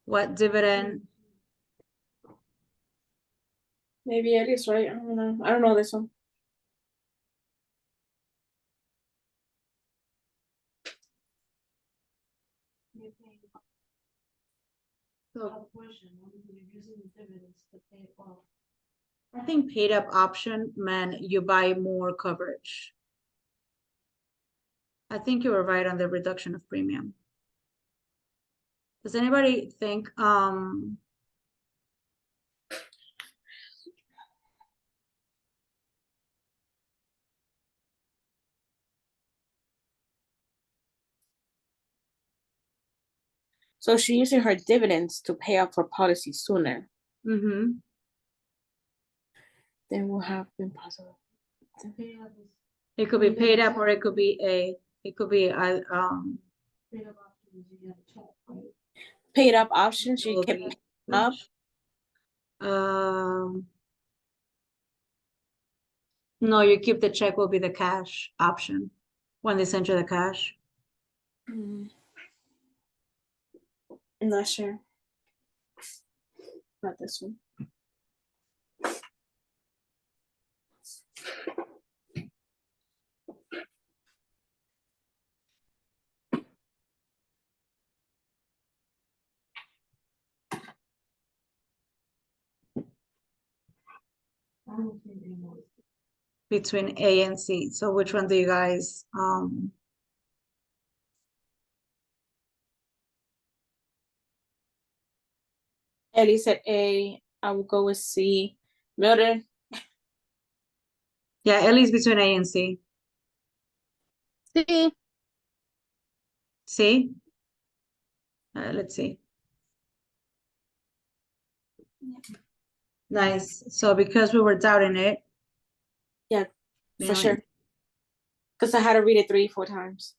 What dividend? Maybe it is, right? I don't know. I don't know this one. You're paying So a portion, you're using the dividends to pay it off. I think paid up option meant you buy more coverage. I think you were right on the reduction of premium. Does anybody think, So she's using her dividends to pay off her policy sooner mhm. than would have been possible. Paid-up is, It could be paid up or it could be paid-up option is you get a check, right? Paid up option, she will kept be- up. No, you keep the check will be the cash option when they send you the cash. I'm not sure. Not this one. I don't think they know. Between A and C. So which one do you guys, Ellie said A. I will go with C. Mildred. yeah, at least between A and C. C. C? Let's see. Nice. So because we were doubting it. Yeah, you for know, sure. Because I had to read it 3-4 times.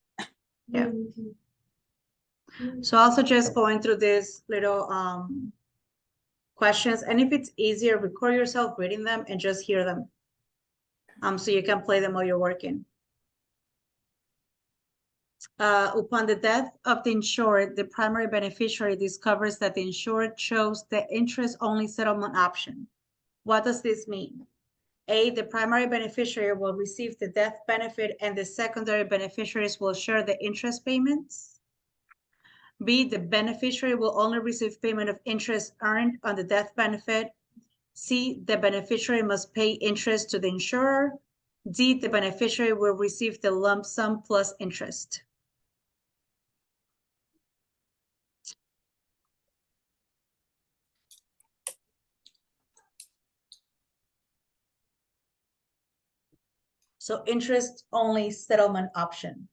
Yeah. So also just going through this little questions, and if it's easier, record yourself reading them and just hear them. So you can play them while you're working. Upon the death of the insured, the primary beneficiary discovers that the insured chose the interest-only settlement option. What does this mean? A, the primary beneficiary will receive the death benefit and the secondary beneficiaries will share the interest payments. B, the beneficiary will only receive payment of interest earned on the death benefit. C, the beneficiary must pay interest to the insurer. D, the beneficiary will receive the lump sum plus interest. So interest only settlement option.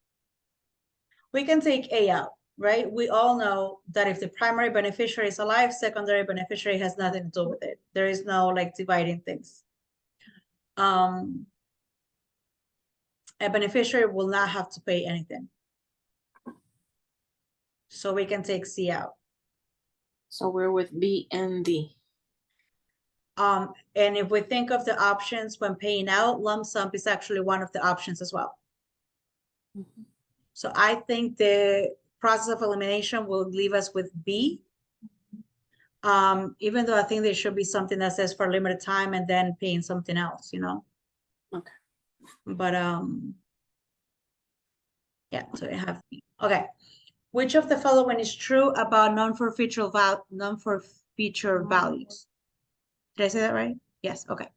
we can take A out, right? We all know that if the primary beneficiary is alive, secondary beneficiary has nothing to do with it. There is no like dividing things. A beneficiary will not have to pay anything. So we can take C out. So we're with B and D. And if we think of the options when paying out, lump sum is actually one of the options as well. So I think the process of elimination will leave us with B. Even though I think there should be something that says for limited time and then paying something else, you know? Okay. But, yeah, so I have B. Okay. Which of the following is true about non-forfeiture values? Did I say that right? Yes, okay.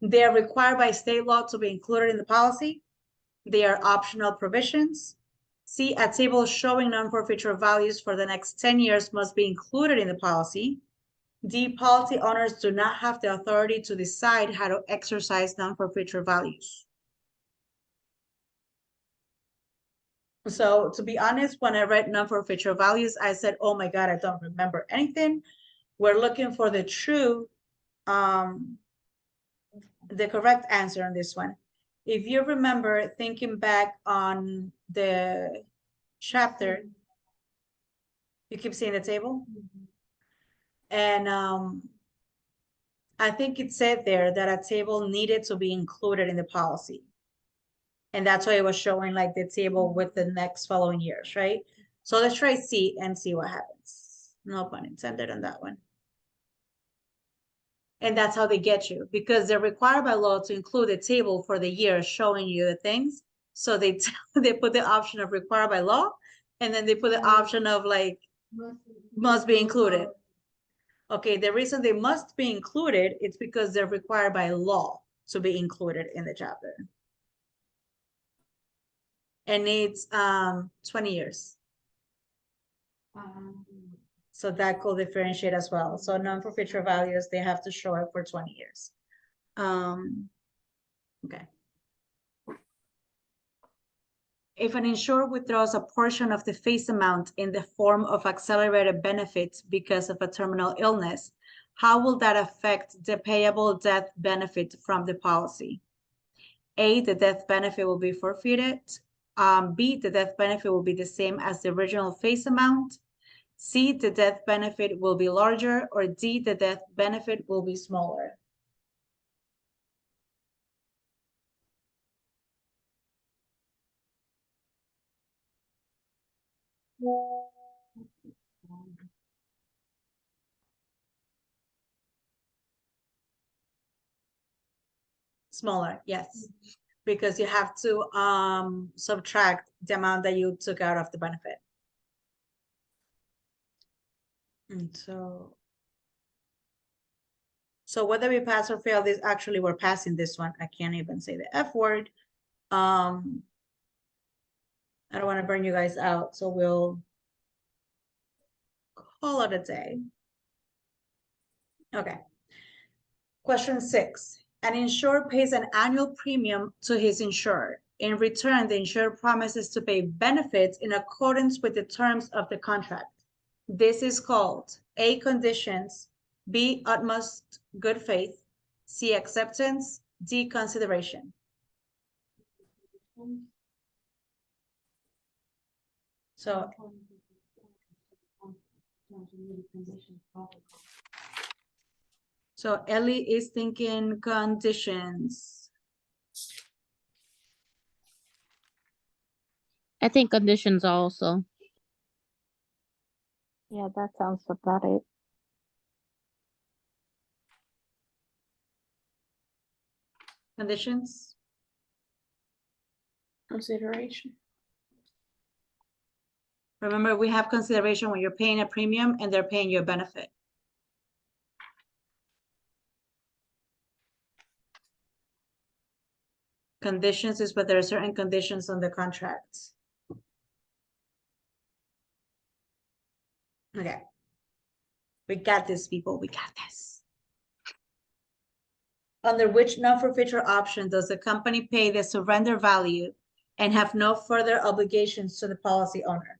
They are required by state law to be included in the policy. They are optional provisions. C, a table showing non-forfeiture values for the next 10 years must be included in the policy. D, policy owners do not have the authority to decide how to exercise non-forfeiture values. So to be honest, when I read non-forfeiture values, I said, oh my God, I don't remember anything. We're looking for the true, the correct answer on this one. If you remember thinking back on the chapter, you keep seeing the table? And I think it said there that a table needed to be included in the policy. And that's why it was showing like the table with the next following years, right? So let's try C and see what happens. No pun intended on that one. And that's how they get you, because they're required by law to include a table for the year showing you the things. So they put the option of required by law, and then they put the option of like must be included. Okay, the reason they must be included is because they're required by law to be included in the chapter. And it's 20 years. So that could differentiate as well. So non-forfeiture values, they have to show it for 20 years. Okay. If an insured withdraws a portion of the face amount in the form of accelerated benefits because of a terminal illness, how will that affect the payable death benefit from the policy? A, the death benefit will be forfeited. B, the death benefit will be the same as the original face amount. C, the death benefit will be larger, or D, the death benefit will be smaller. Smaller, yes, because you have to subtract the amount that you took out of the benefit. And so whether we pass or fail this, actually we're passing this one. I can't even say the F word. I don't want to burn you guys out, so we'll call it a day. Okay. Question 6. An insured pays an annual premium to his insured. In return, the insured promises to pay benefits in accordance with the terms of the contract. This is called A, conditions, B, utmost good faith, C, acceptance, D, consideration. So Ellie is thinking conditions. I think conditions also. Yeah, that sounds about it. Conditions? Consideration. Remember, we have consideration when you're paying a premium and they're paying you a benefit. Conditions is where there are certain conditions on the contracts. Okay. We got this, people. We got this. Under which non-forfeiture option does the company pay the surrender value and have no further obligations to the policy owner.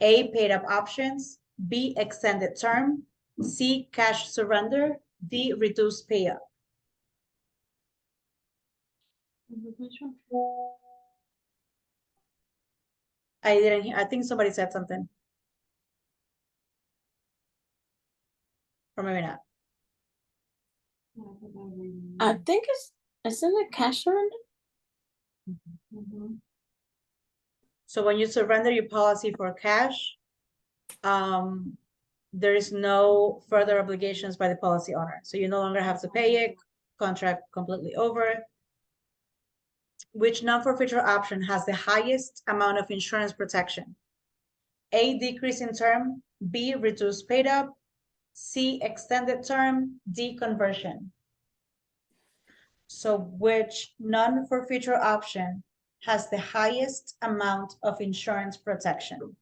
A, paid up options, B, extended term, C, cash surrender, D, reduced pay up. I didn't hear, I think somebody said something. Or maybe not. I think isn't it cash surrender? So when you surrender your policy for cash, there is no further obligations by the policy owner. So you no longer have to pay it, contract completely over. Which non-forfeiture option has the highest amount of insurance protection? A, decrease in term, B, reduced paid up, C, extended term, D, conversion. So which non-forfeiture option has the highest amount of insurance protection?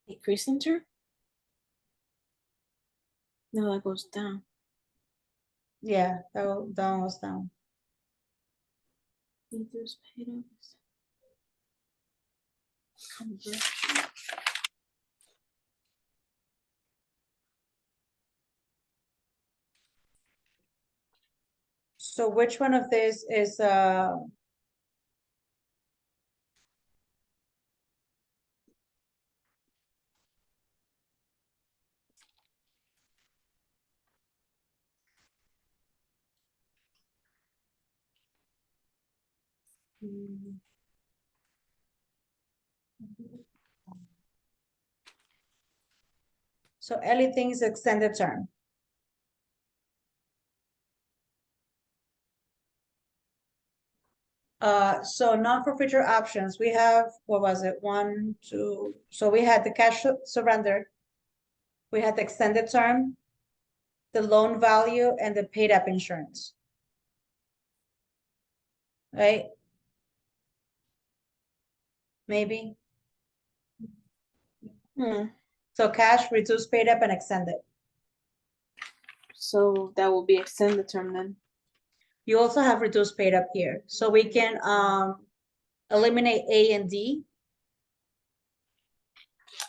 Decrease in term? No, that goes down. Yeah, that one was down. Reduce paid up. Conversion. So which one of these is so Ellie thinks extended term. So non-forfeiture options, we have, what was it? 1, 2, so we had the cash surrender. We had the extended term, the loan value, and the paid up insurance. Right? Maybe. So cash, reduced, paid up, and extended. So that will be extended term then. You also have reduced paid up here. So we can eliminate A and D.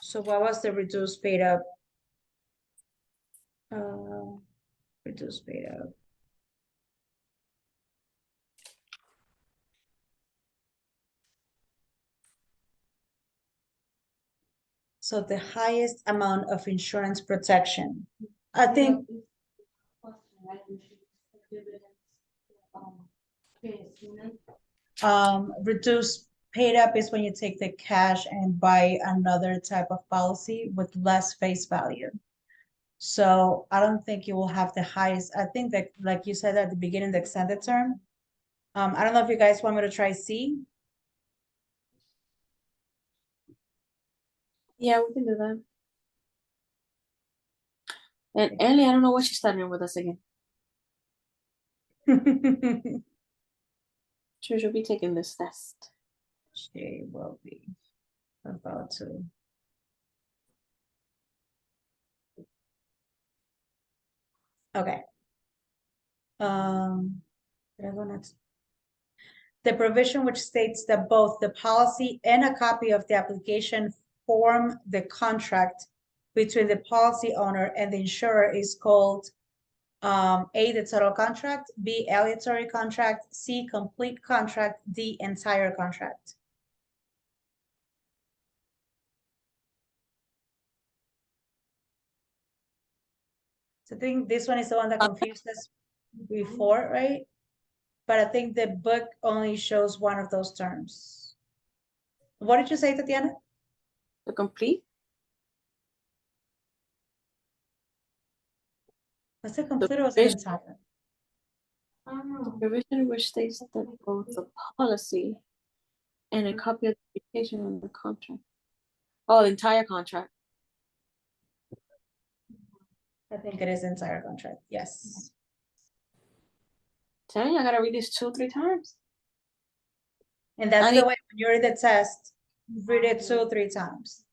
So what was the reduced paid up? Reduced paid up. So the highest amount of insurance protection. I think reduced paid up is when you take the cash and buy another type of policy with less face value. So I don't think you will have the highest. I think that, like you said at the beginning, the extended term. I don't know if you guys want me to try C. Yeah, we can do that. And Ellie, I don't know what she's studying with us again. She'll be taking this test. She will be about to. Okay. Did I go next? The provision which states that both the policy and a copy of the application form the contract between the policy owner and the insurer is called A, the total contract, B, aleatory contract, C, complete contract, D, entire contract. So I think this one is the one that confused us before, right? But I think the book only shows one of those terms. What did you say, Tatiana? The complete? Was it complete or was it entire? The provision which states that both the policy and a copy of the application on the contract. Oh, the entire contract. I think it is entire contract, yes. Tell you, I gotta read this 2 or 3 times. And that's I the need- way when you're in the test, read it 2 or 3 times.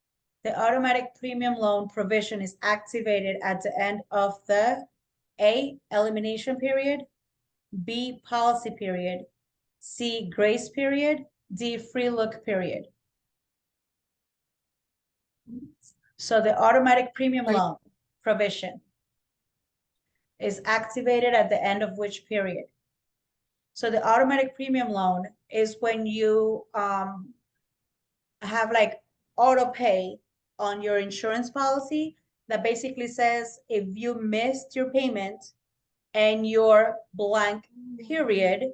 The automatic premium loan provision is activated at the end of the A, elimination period, B, policy period, C, grace period, D, free look period. So the automatic premium Right. loan provision is activated at the end of which period? So the automatic premium loan is when you have like auto pay on your insurance policy that basically says if you missed your payment and your blank period,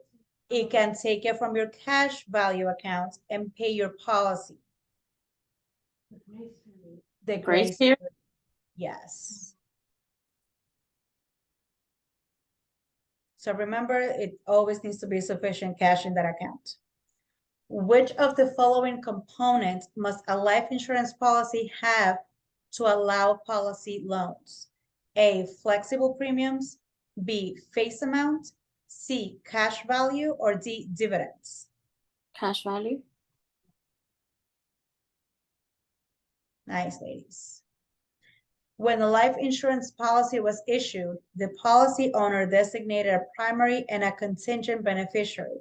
it can take it from your cash value account and pay your policy. The grace period. The Grace grace period? period. Yes. So remember, it always needs to be sufficient cash in that account. Which of the following components must a life insurance policy have to allow policy loans? A, flexible premiums, B, face amount, C, cash value, or D, dividends? Cash value? Nice, ladies. When the life insurance policy was issued, the policy owner designated a primary and a contingent beneficiary.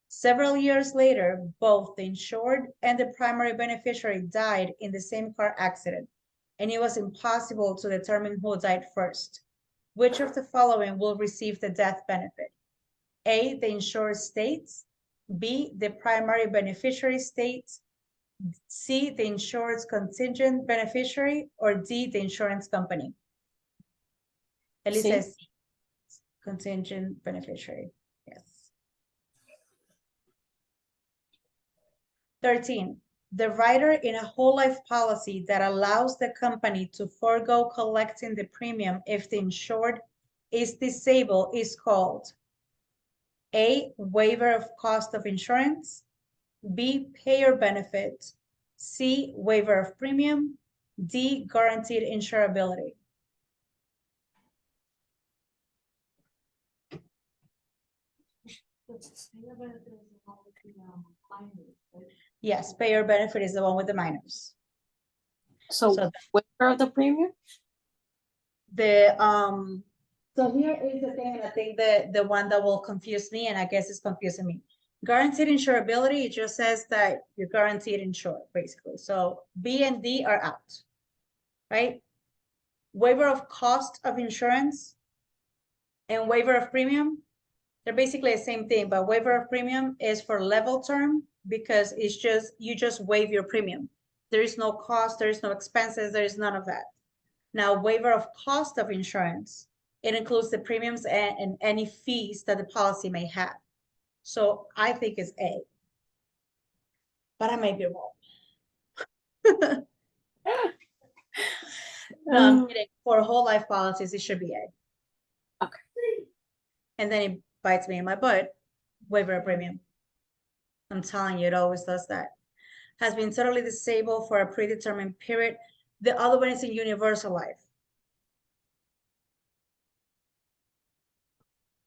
Several years later, both the insured and the primary beneficiary died in the same car accident, and it was impossible to determine who died first. Which of the following will receive the death benefit? A, the insured states, B, the primary beneficiary states, C, the insured's contingent beneficiary, or D, the insurance company? Ellie C. says C, contingent beneficiary, yes. 13, the rider in a whole life policy that allows the company to forego collecting the premium if the insured is disabled is called A, waiver of cost of insurance, B, payer benefit, C, waiver of premium, D, guaranteed insurability. The payer benefit is the one with the, minors, right? Yes, payer benefit is the one with the minors. So So waiver of the premium? So here is the thing, and I think the one that will confuse me, and I guess it's confusing me. Guaranteed insurability, it just says that you're guaranteed insured, basically. So B and D are out, right? Waiver of cost of insurance and waiver of premium, they're basically the same thing, but waiver of premium is for level term because it's just, you just waive your premium. There is no cost, there is no expenses, there is none of that. Now, waiver of cost of insurance, it includes the premiums and any fees that the policy may have. So I think it's A. But I may be wrong. No, I'm kidding. For whole life policies, it should be A. Okay. And then it bites me in my butt, waiver of premium. I'm telling you, it always does that. Has been totally disabled for a predetermined period. The other one is in universal life.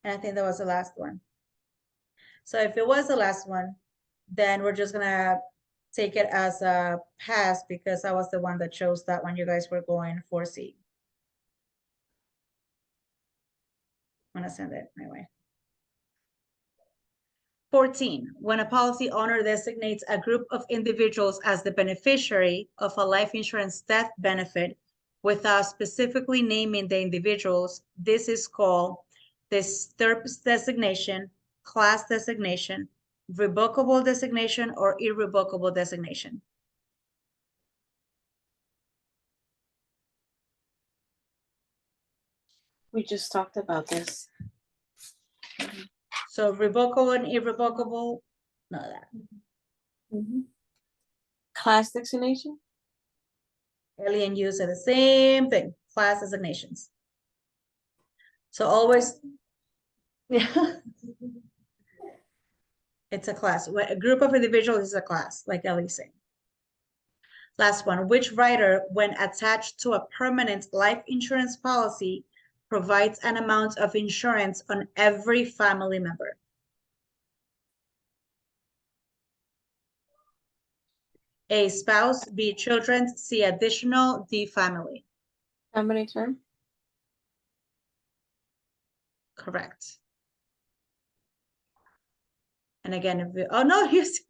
And I think that was the last one. So if it was the last one, then we're just gonna take it as a pass because I was the one that chose that one. You guys were going for C. I'm gonna send it my way. 14, when a policy owner designates a group of individuals as the beneficiary of a life insurance death benefit without specifically naming the individuals, this is called the STIRPS designation, class designation, revocable designation, or irrevocable designation. We just talked about this. So revocable and irrevocable, none of that. Class designation? Ellie and you say the same thing, class designations. So always, yeah. It's a class. A group of individuals is a class, like Ellie's saying. Last one, which rider, when attached to a permanent life insurance policy, provides an amount of insurance on every family member? A, spouse, B, children, C, additional, D, family. Family term? Correct. And again, if oh no, here's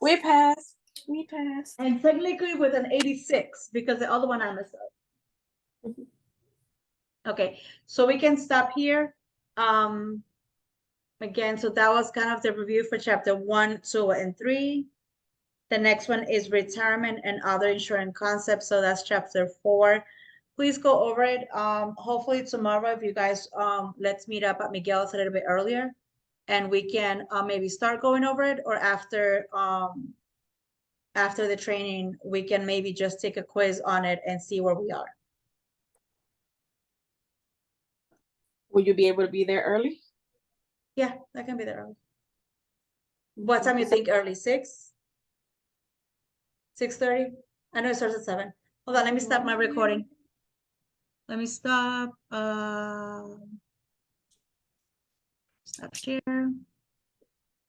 We passed. We passed. and technically with an 86 because the other one I messed up. Okay, so we can stop here. Again, so that was kind of the review for chapter 1, 2, and 3. The next one is retirement and other insurance concepts. So that's chapter 4. Please go over it. Hopefully tomorrow, if you guys let's meet up at Miguel's a little bit earlier, and we can maybe start going over it, or after the training, we can maybe just take a quiz on it and see where we are. Will you be able to be there early? Yeah, that can be there early. What time you think early? 6? 6:30? I know it starts at 7. Hold on, let me stop my recording. Let me stop. Stop share.